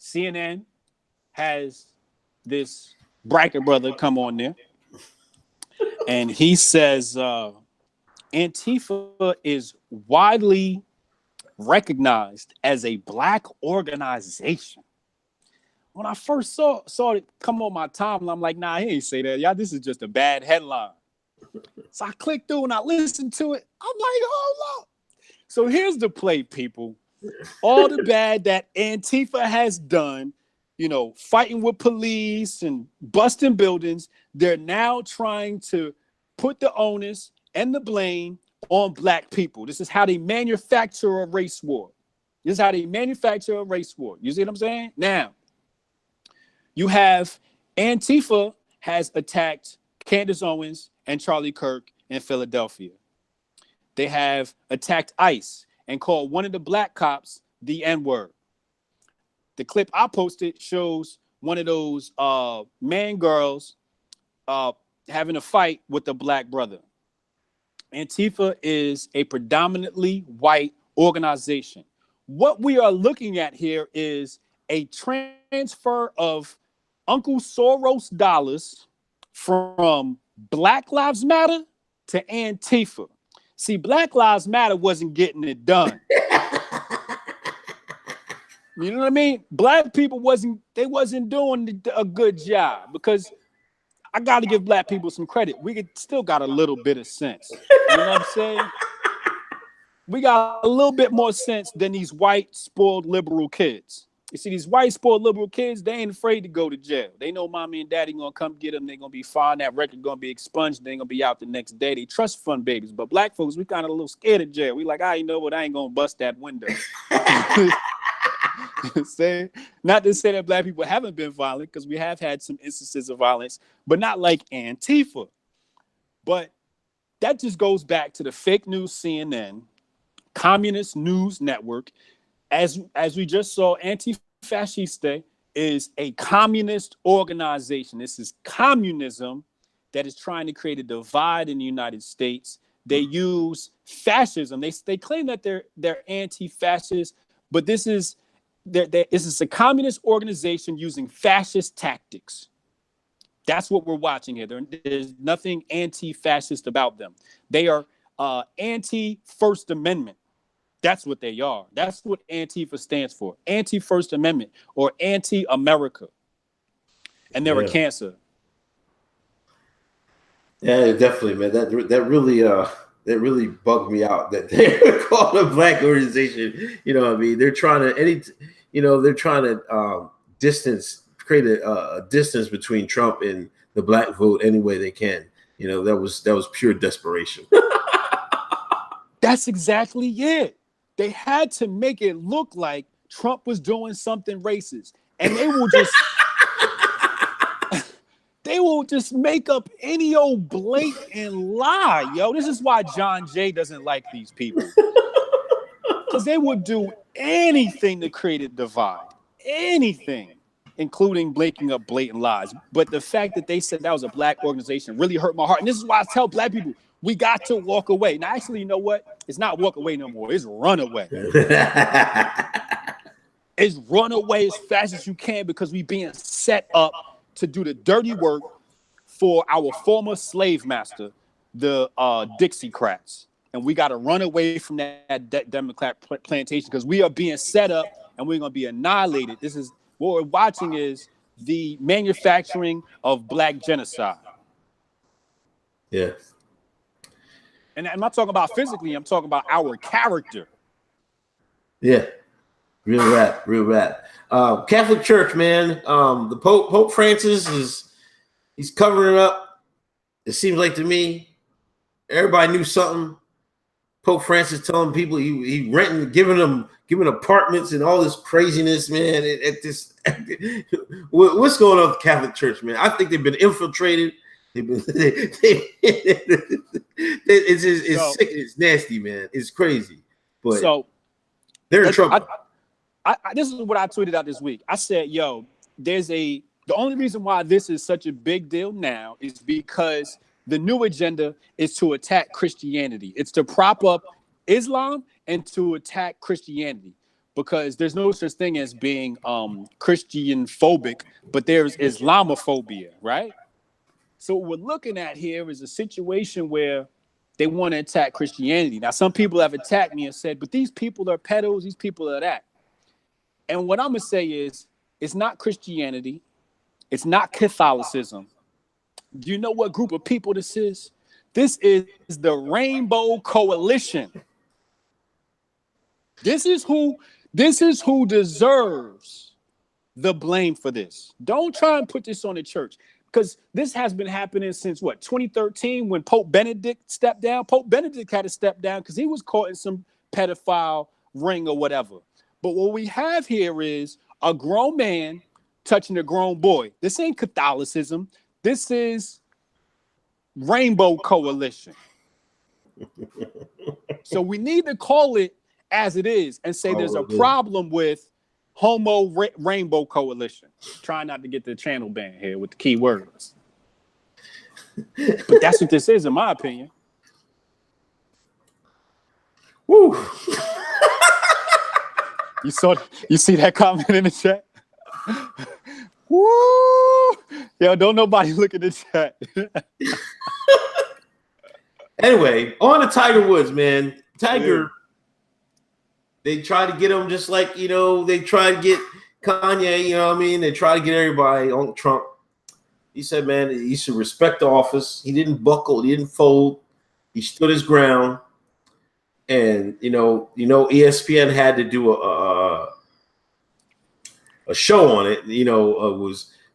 CNN has this bracket brother come on there, and he says Antifa is widely recognized as a black organization. When I first saw it come on my timeline, I'm like, nah, he ain't say that. Y'all, this is just a bad headline. So I clicked through and I listened to it. I'm like, hold up. So here's the play, people. All the bad that Antifa has done, you know, fighting with police and busting buildings, they're now trying to put the onus and the blame on black people. This is how they manufacture a race war. This is how they manufacture a race war. You see what I'm saying? Now, you have Antifa has attacked Candace Owens and Charlie Kirk in Philadelphia. They have attacked ICE and called one of the black cops the N-word. The clip I posted shows one of those man girls having a fight with a black brother. Antifa is a predominantly white organization. What we are looking at here is a transfer of Uncle Soros dollars from Black Lives Matter to Antifa. See, Black Lives Matter wasn't getting it done. You know what I mean? Black people wasn't doing a good job, because I got to give black people some credit. We still got a little bit of sense. You know what I'm saying? We got a little bit more sense than these white, spoiled, liberal kids. You see, these white, spoiled, liberal kids, they ain't afraid to go to jail. They know mommy and daddy gonna come get them. They're gonna be fine. That record gonna be expunged. They ain't gonna be out the next day. They trust fund babies. But black folks, we kind of a little scared of jail. We like, I know what, I ain't gonna bust that window. Not to say that black people haven't been violent, because we have had some instances of violence, but not like Antifa. But that just goes back to the fake news CNN, communist news network. As we just saw, Antifasciste is a communist organization. This is communism that is trying to create a divide in the United States. They use fascism. They claim that they're anti-fascist, but this is a communist organization using fascist tactics. That's what we're watching here. There's nothing anti-fascist about them. They are anti-First Amendment. That's what they are. That's what Antifa stands for. Anti-First Amendment, or anti-America. And they're a cancer. Yeah, definitely, man. That really bugged me out that they're called a black organization. You know what I mean? They're trying to create a distance between Trump and the black vote any way they can. You know, that was pure desperation. That's exactly it. They had to make it look like Trump was doing something racist, and they will just make up any old blatant lie, yo. This is why John Jay doesn't like these people, because they would do anything to create a divide, anything, including breaking up blatant lies. But the fact that they said that was a black organization really hurt my heart, and this is why I tell black people, we got to walk away. Now, actually, you know what? It's not walk away no more. It's run away. is run away as fast as you can because we being set up to do the dirty work for our former slave master, the Dixiecrats. And we got to run away from that Democrat plantation because we are being set up and we're going to be annihilated. This is what we're watching is the manufacturing of black genocide. Yeah. And I'm not talking about physically. I'm talking about our character. Yeah. Real rap. Catholic Church, man. The Pope Francis he's covering it up. It seems like to me, everybody knew something. Pope Francis telling people he renting, giving apartments and all this craziness, man. What's going on with the Catholic Church, man? I think they've been infiltrated. It's sick. It's nasty, man. It's crazy. But so they're in trouble. This is what I tweeted out this week. I said, yo, the only reason why this is such a big deal now is because the new agenda is to attack Christianity. It's to prop up Islam and to attack Christianity because there's no such thing as being Christian phobic, but there's Islamophobia, right? So what we're looking at here is a situation where they want to attack Christianity. Now, some people have attacked me and said, but these people are pedos, these people are that. And what I'm going to say is, it's not Christianity. It's not Catholicism. Do you know what group of people this is? This is the Rainbow Coalition. This is who deserves the blame for this. Don't try and put this on the church because this has been happening since 2013 when Pope Benedict stepped down. Pope Benedict had to step down because he was caught in some pedophile ring or whatever. But what we have here is a grown man touching a grown boy. This ain't Catholicism. This is Rainbow Coalition. So we need to call it as it is and say there's a problem with Rainbow Coalition. Trying not to get the channel ban here with the key words. But that's what this is, in my opinion. Woo. You see that comment in the chat? Woo! Yo, don't nobody look at the chat. Anyway, on to Tiger Woods, man. Tiger, they try to get him just like, they try to get Kanye, you know what I mean? They try to get everybody on Trump. He said, man, he should respect the office. He didn't buckle. He didn't fold. He stood his ground. And, ESPN had to do a show on it,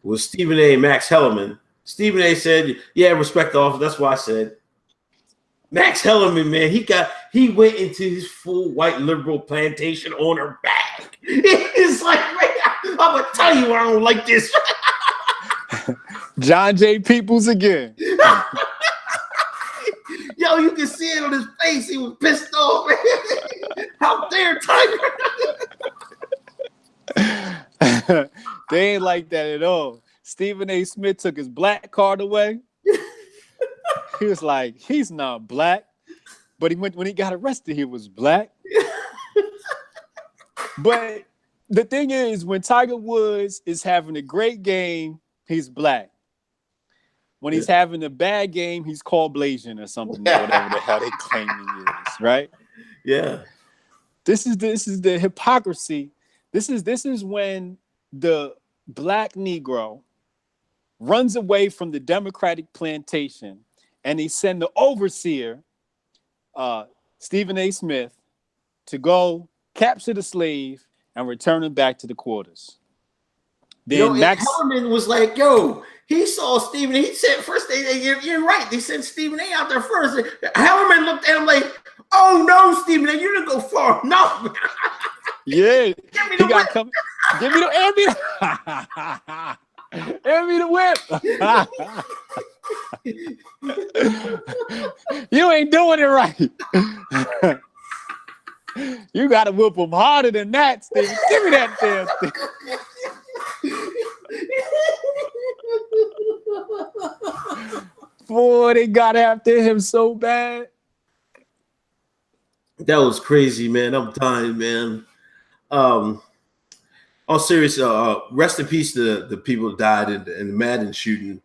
was Stephen A. and Max Hellerman. Stephen A. said, yeah, respect the office. That's what I said. Max Hellerman, man, he went into his full white liberal plantation owner back. It's like, man, I'm going to tell you I don't like this. John J. Peoples again. Yo, you can see it on his face. He was pissed off, man. How dare Tiger? They ain't like that at all. Stephen A. Smith took his black card away. He was like, he's not black. But when he got arrested, he was black. But the thing is, when Tiger Woods is having a great game, he's black. When he's having a bad game, he's called Blasian or something, or whatever the hell they claim he is, right? Yeah. This is the hypocrisy. This is when the black Negro runs away from the Democratic plantation and they send the overseer, Stephen A. Smith, to go capture the slave and return him back to the quarters. Then Hellerman was like, yo, he saw Stephen. He said first, you're right. They sent Stephen A. out there first. Hellerman looked at him like, oh no, Stephen A., you didn't go far enough. Yeah, Give me the whip. Give me the whip. You ain't doing it right. You got to whoop him harder than that, Steve. Give me that damn thing. Boy, they got after him so bad. That was crazy, man. I'm dying, man. all serious, rest in peace to the people that died in the Madden shooting.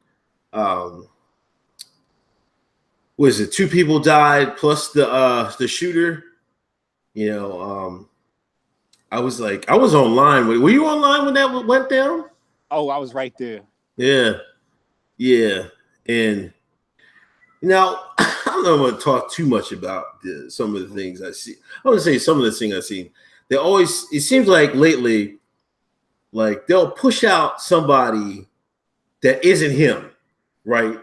Was it 2 people died plus the shooter? You know, I was online. Were you online when that went down? Oh, I was right there. Yeah. And now I don't want to talk too much about some of the things I see. I want to say some of the things I've seen. It seems like lately, like they'll push out somebody that isn't him, right?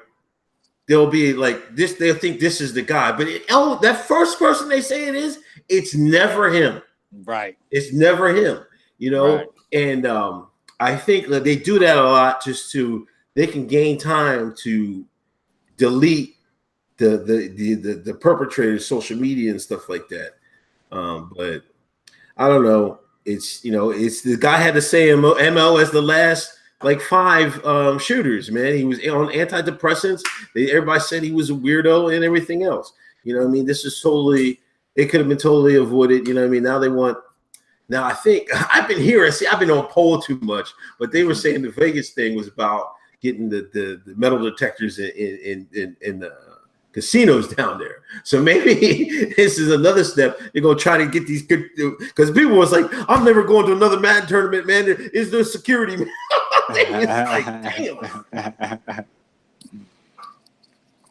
They'll be like this. They'll think this is the guy, but that first person they say it is, it's never him. Right. It's never him. You know, right. And I think that they do that a lot just to they can gain time to delete the perpetrator's social media and stuff like that. But I don't know. It's the guy had the same MO as the last like 5 shooters, man. He was on antidepressants. Everybody said he was a weirdo and everything else. You know what I mean? This is it could have been totally avoided. You know what I mean? Now I think I've been on poll too much, but they were saying the Vegas thing was about getting the metal detectors in the casinos down there. So maybe this is another step. They're gonna try to get these good because people was like, I'm never going to another Madden tournament, man. Is there security? Damn.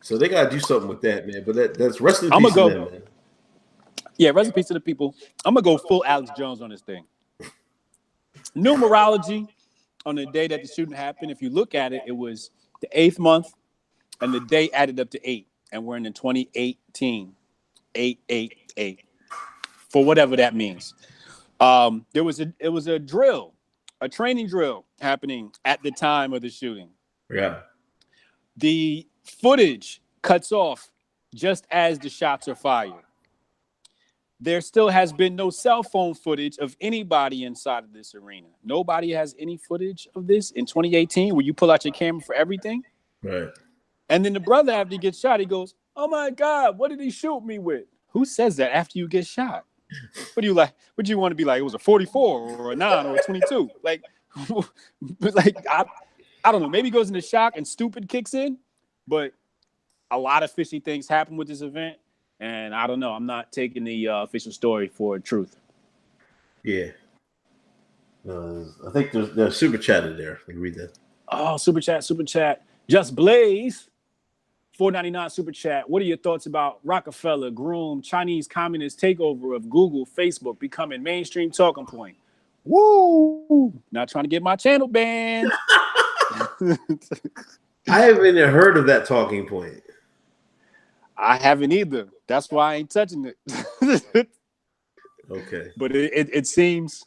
So they gotta do something with that, man. But that's rest in peace to them, man. Yeah, rest in peace to the people. I'm gonna go full Alex Jones on this thing. Numerology on the day that the shooting happened. If you look at it, it was the 8th month, and the day added up to 8, and we're in the 2018, 888, for whatever that means. It was a drill, a training drill happening at the time of the shooting. Yeah. The footage cuts off just as the shots are fired. There still has been no cell phone footage of anybody inside of this arena. Nobody has any footage of this in 2018 where you pull out your camera for everything. Right. And then the brother, after he gets shot, he goes, "Oh my God, what did he shoot me with?" Who says that after you get shot? What do you like? What do you want to be like? It was a 44 or a 9 or a 22. Like, I don't know. Maybe he goes into shock and stupid kicks in. But a lot of fishy things happen with this event. And I don't know. I'm not taking the official story for truth. Yeah. I think there's super chatted there. Let me read that. Oh, super chat. Just Blaze, $4.99 super chat. What are your thoughts about Rockefeller, Groom, Chinese communist takeover of Google, Facebook becoming mainstream talking point? Woo! Not trying to get my channel banned. I haven't even heard of that talking point. I haven't either. That's why I ain't touching it. Okay. But it seems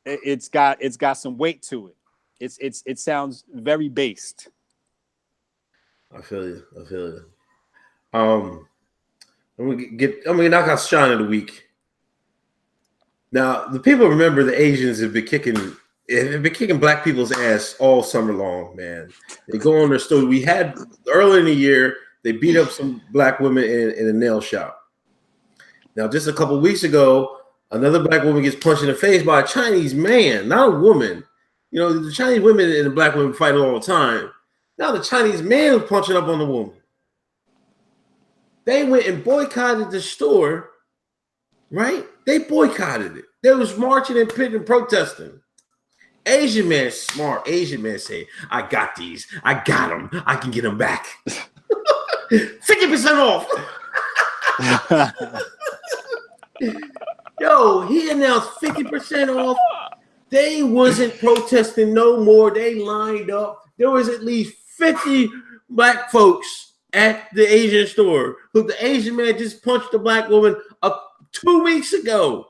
it's got some weight to it. It sounds very based. I feel you. I'm gonna knock out Shine of the Week. Now the people remember the Asians have been kicking black people's ass all summer long, man. They go on their story. We had early in the year. They beat up some black women in a nail shop. Now, just a couple weeks ago, another black woman gets punched in the face by a Chinese man, not a woman. You know, the Chinese women and the black women fight all the time. Now the Chinese man was punching up on the woman. They went and boycotted the store, right? They boycotted it. They was marching and pitting and protesting. Asian man, smart Asian man say, I got these. I got them. I can get them back. 50% off. Yo, he announced 50% off. They wasn't protesting no more. They lined up. There was at least 50 black folks at the Asian store who the Asian man just punched the black woman up 2 weeks ago.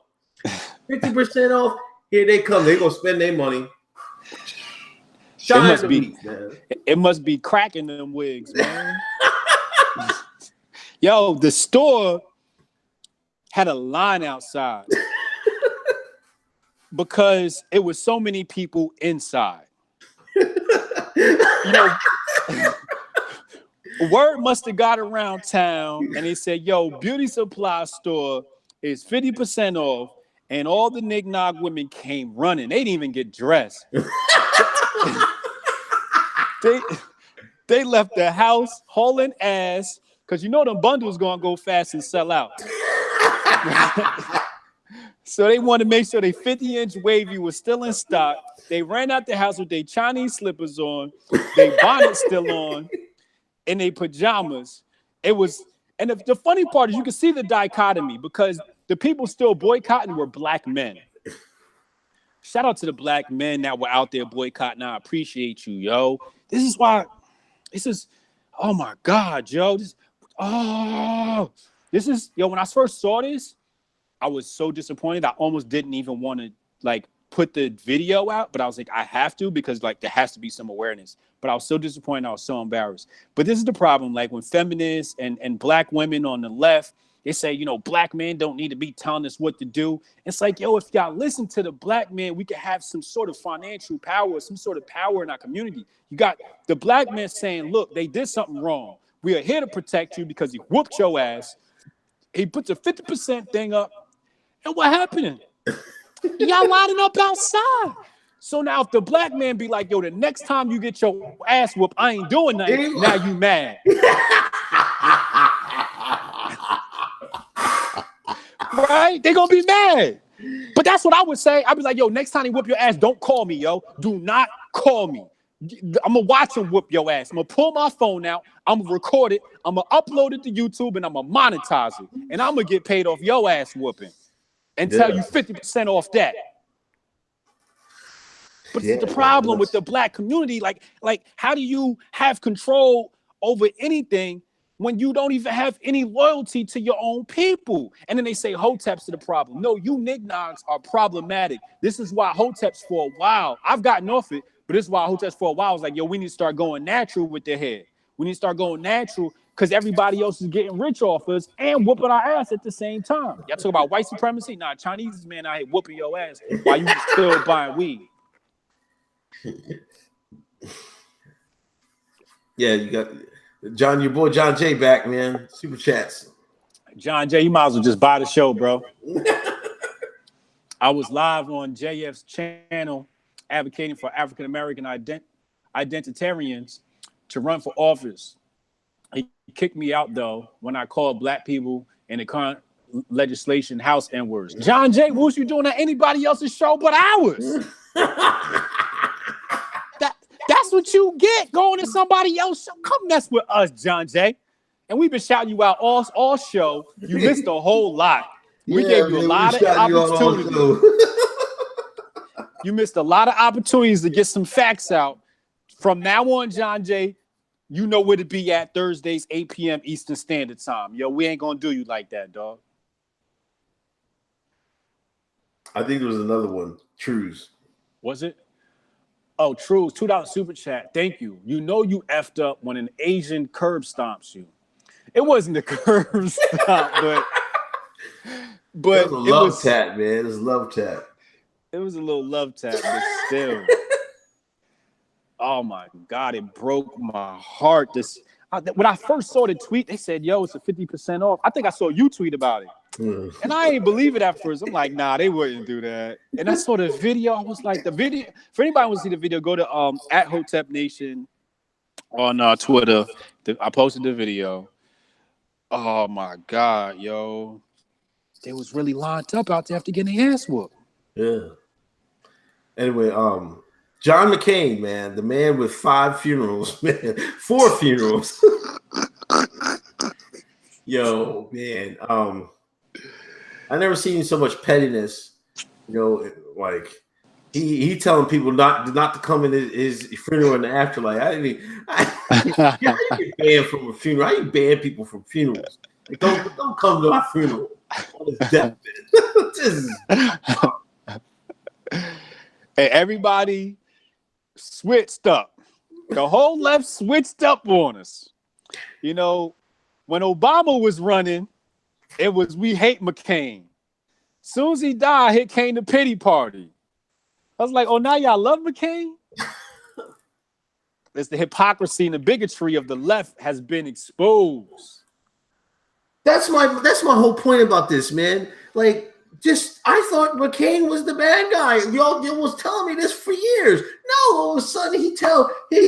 50% off. Here they come. They're gonna spend their money. It must be cracking them wigs, man. Yo, the store had a line outside because it was so many people inside. You know, word must have got around town and they said, yo, beauty supply store is 50% off and all the Nignog women came running. They didn't even get dressed. They left the house hauling ass because you know them bundles gonna go fast and sell out. So they wanted to make sure they 50-inch wavy was still in stock. They ran out the house with their Chinese slippers on, their bonnet still on, and their pajamas. It was, and the funny part is you can see the dichotomy because the people still boycotting were black men. Shout out to the black men that were out there boycotting. I appreciate you, yo. This is why. This is, oh my God, yo. This is, yo, when I first saw this, I was so disappointed. I almost didn't even want to like put the video out, but I was like, I have to because like there has to be some awareness. But I was so disappointed. I was so embarrassed. But this is the problem. Like when feminists and black women on the left, they say, you know, black men don't need to be telling us what to do. It's like, yo, if y'all listen to the black man, we can have some sort of financial power, some sort of power in our community. You got the black man saying, look, they did something wrong. We are here to protect you because he whooped your ass. He puts a 50% thing up. And what happened? Y'all lining up outside. So now if the black man be like, yo, the next time you get your ass whooped, I ain't doing nothing. Now you mad. Right? They gonna be mad. But that's what I would say. I'd be like, yo, next time he whoop your ass, don't call me, yo. Do not call me. I'm gonna watch him whoop your ass. I'm gonna pull my phone out. I'm gonna record it. I'm gonna upload it to YouTube and I'm gonna monetize it. And I'm gonna get paid off your ass whooping and tell you 50% off that. But it's the problem with the black community. Like, how do you have control over anything when you don't even have any loyalty to your own people? And then they say Hoteps are the problem. No, you Nignogs are problematic. This is why Hoteps for a while, I've gotten off it, but this is why Hoteps for a while was like, yo, we need to start going natural with their head. We need to start going natural because everybody else is getting rich off us and whooping our ass at the same time. Y'all talk about white supremacy? Nah, Chinese man out here whooping your ass while you still buying weed. Yeah, you got John, your boy John J back, man. Super chats. John J, you might as well just buy the show, bro. I was live on JF's channel advocating for African American identitarians to run for office. He kicked me out though when I called black people in the current legislation house N-words. John J, what was you doing at anybody else's show but ours? That's what you get going to somebody else's show. Come mess with us, John J. And we've been shouting you out all show. You missed a whole lot. We gave you a lot of opportunities. You missed a lot of opportunities to get some facts out. From now on, John J, you know where to be at Thursdays, 8 p.m. Eastern Standard Time. Yo, we ain't gonna do you like that, dog. I think there was another one. Trues. Was it? Oh, Trues, $2 super chat. Thank you. You know you effed up when an Asian curb stomps you. It wasn't a curb stomp, but it was a love tap, man. It was a love tap. It was a little love tap, but still. Oh my God, it broke my heart. When I first saw the tweet, they said, yo, it's a 50% off. I think I saw you tweet about it. And I ain't believe it at first. I'm like, nah, they wouldn't do that. And I saw the video. I was like, the video, for anybody who wants to see the video, go to at Hotep Nation on Twitter. I posted the video. Oh my God, yo. They was really lined up out there after getting their ass whooped. Yeah. Anyway, John McCain, man, the man with 5 funerals, man, 4 funerals. Yo, man, I never seen so much pettiness. You know, like he telling people not to come in his funeral in the afterlife. How you get banned from a funeral? How you ban people from funerals? Like, don't come to my funeral on his deathbed. Hey, everybody switched up. The whole left switched up on us. You know, when Obama was running, it was we hate McCain. Soon as he died, here came the pity party. I was like, oh, now y'all love McCain? It's the hypocrisy and the bigotry of the left has been exposed. That's my whole point about this, man. Like, just I thought McCain was the bad guy. Y'all was telling me this for years. No, all of a sudden he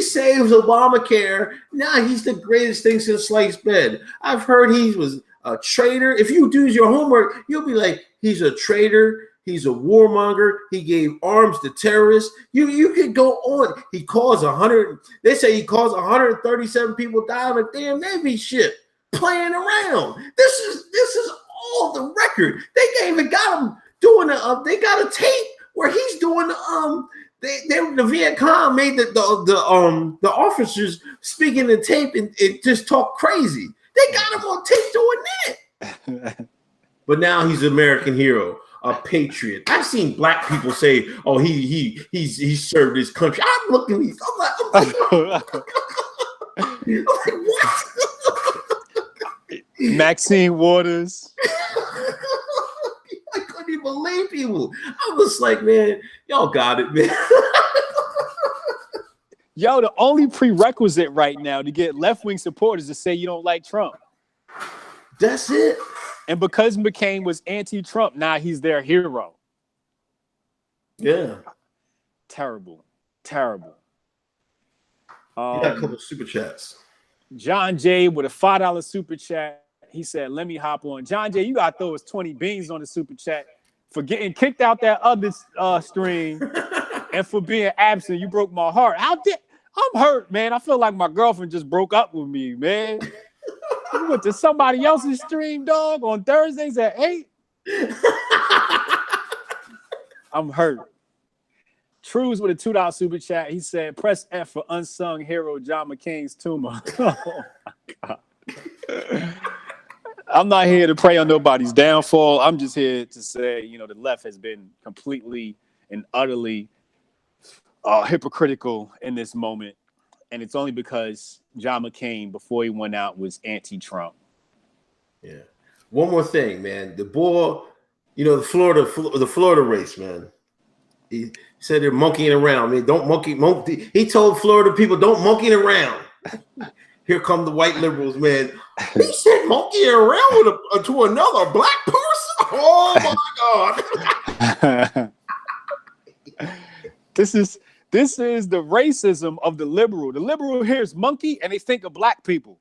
saves Obamacare. Now he's the greatest thing since sliced bread. I've heard he was a traitor. If you do your homework, you'll be like, he's a traitor. He's a warmonger. He gave arms to terrorists. You could go on. He caused 100. They say he caused 137 people die on a damn Navy ship playing around. This is all the record. They even got him doing they got a tape where he's doing the Viet Cong made the officers speaking the tape and it just talk crazy. They got him on tape doing that. But now he's an American hero, a patriot. I've seen black people say, "Oh, he served his country." I'm looking at these. I'm like what? Maxine Waters. I couldn't even believe people. I was like, man, y'all got it, man. Yo, the only prerequisite right now to get left-wing support is to say you don't like Trump. That's it. And because McCain was anti-Trump, now he's their hero. Yeah. Terrible. Terrible. You got a couple of super chats. John Jay with a $5 super chat. He said, let me hop on. John Jay, you got to throw his 20 beans on the super chat for getting kicked out that other stream and for being absent. You broke my heart. I'm hurt, man. I feel like my girlfriend just broke up with me, man. You went to somebody else's stream, dog, on Thursdays at 8. I'm hurt. Trues with a $2 super chat. He said, press F for unsung hero John McCain's tumor. Oh, my God. I'm not here to pray on nobody's downfall. I'm just here to say, the left has been completely and utterly hypocritical in this moment. And it's only because John McCain, before he went out, was anti-Trump. Yeah. One more thing, man. The boy, the Florida race, man. He said they're monkeying around. I mean, don't monkey. He told Florida people, don't monkey around. Here come the white liberals, man. He said monkeying around to another black person. Oh my God. This is the racism of the liberal. The liberal hears monkey and they think of black people.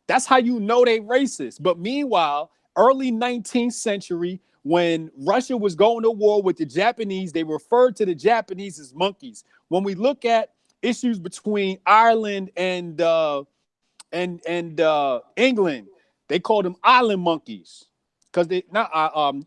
That's how you know they racist. But meanwhile, early 19th century, when Russia was going to war with the Japanese, they referred to the Japanese as monkeys. When we look at issues between Ireland and England, they called them island monkeys because they not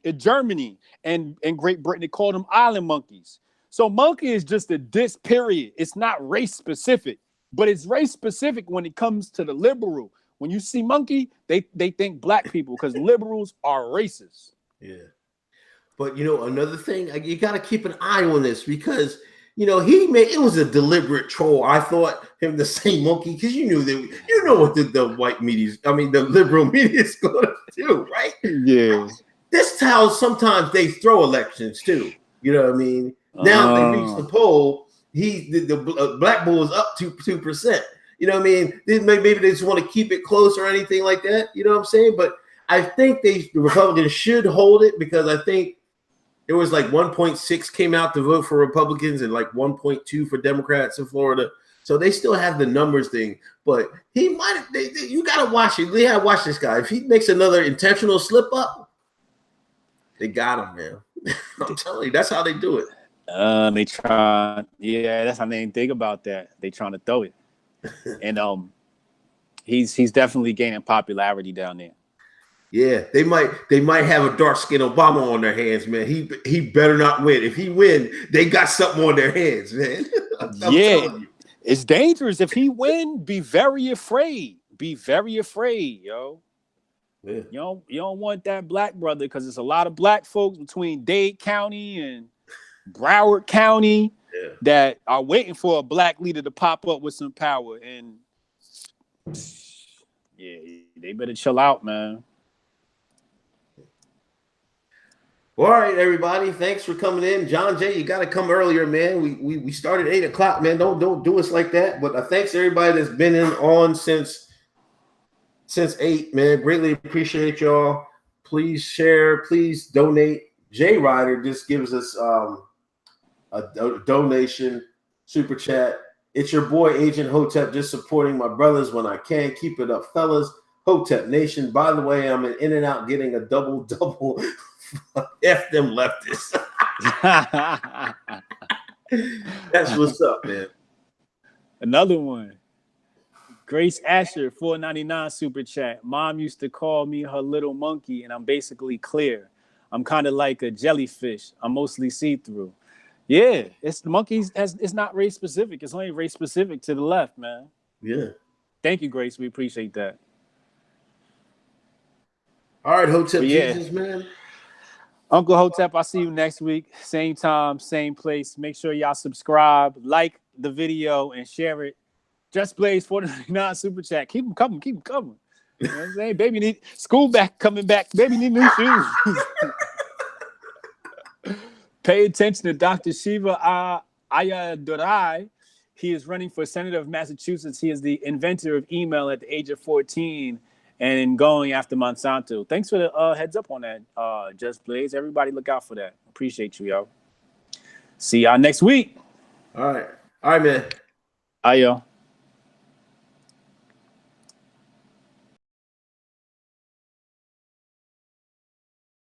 in Germany and Great Britain, they called them island monkeys. So monkey is just a diss, period. It's not race specific, but it's race specific when it comes to the liberal. When you see monkey, they think black people because liberals are racist. Yeah. But another thing, you got to keep an eye on this because it was a deliberate troll. I thought him to say monkey because what the white media, the liberal media is going to do, right? Yeah. This is how sometimes they throw elections too. You know what I mean? Now they reach the poll. The black bull is up 2%. You know what I mean? Maybe they just want to keep it close or anything like that. You know what I'm saying? But I think the Republicans should hold it because I think there was like 1.6 came out to vote for Republicans and like 1.2 for Democrats in Florida. So they still have the numbers thing. But he might. You got to watch it. They got to watch this guy. If he makes another intentional slip up, they got him, man. I'm telling you, that's how they do it. They try. Yeah, that's how they didn't think about that. They trying to throw it, and he's definitely gaining popularity down there. Yeah, they might have a dark skinned Obama on their hands, man. He better not win. If he win, they got something on their hands, man. Yeah, it's dangerous. If he win, be very afraid. Be very afraid, yo. Yeah. You don't want that black brother because there's a lot of black folks between Dade County and Broward County that are waiting for a black leader to pop up with some power. And yeah, they better chill out, man. All right, everybody. Thanks for coming in. John Jay, you got to come earlier, man. We started 8 o'clock, man. Don't do us like that. But thanks to everybody that's been on since 8, man. Greatly appreciate y'all. Please share. Please donate. J Ryder just gives us a donation super chat. It's your boy Agent Hotep, just supporting my brothers when I can. Keep it up, fellas. Hotep Nation. By the way, I'm in and out getting a double. F them leftists. That's what's up, man. Another one. Grace Asher, $4.99 super chat. Mom used to call me her little monkey, and I'm basically clear. I'm kind of like a jellyfish. I'm mostly see-through. Yeah, it's the monkeys. It's not race specific. It's only race specific to the left, man. Yeah. Thank you, Grace. We appreciate that. All right, Hotep Jesus, man. Uncle Hotep, I'll see you next week. Same time, same place. Make sure y'all subscribe, like the video, and share it. Just Blaze, $4.99 super chat. Keep them coming. Keep them coming. You know what I'm saying? Baby need school back coming back. Baby need new shoes. Pay attention to Dr. Shiva Ayadurai. He is running for Senator of Massachusetts. He is the inventor of email at the age of 14 and going after Monsanto. Thanks for the heads up on that, Just Blaze. Everybody look out for that. Appreciate you, yo. See y'all next week. All right. All right, man. Ayo.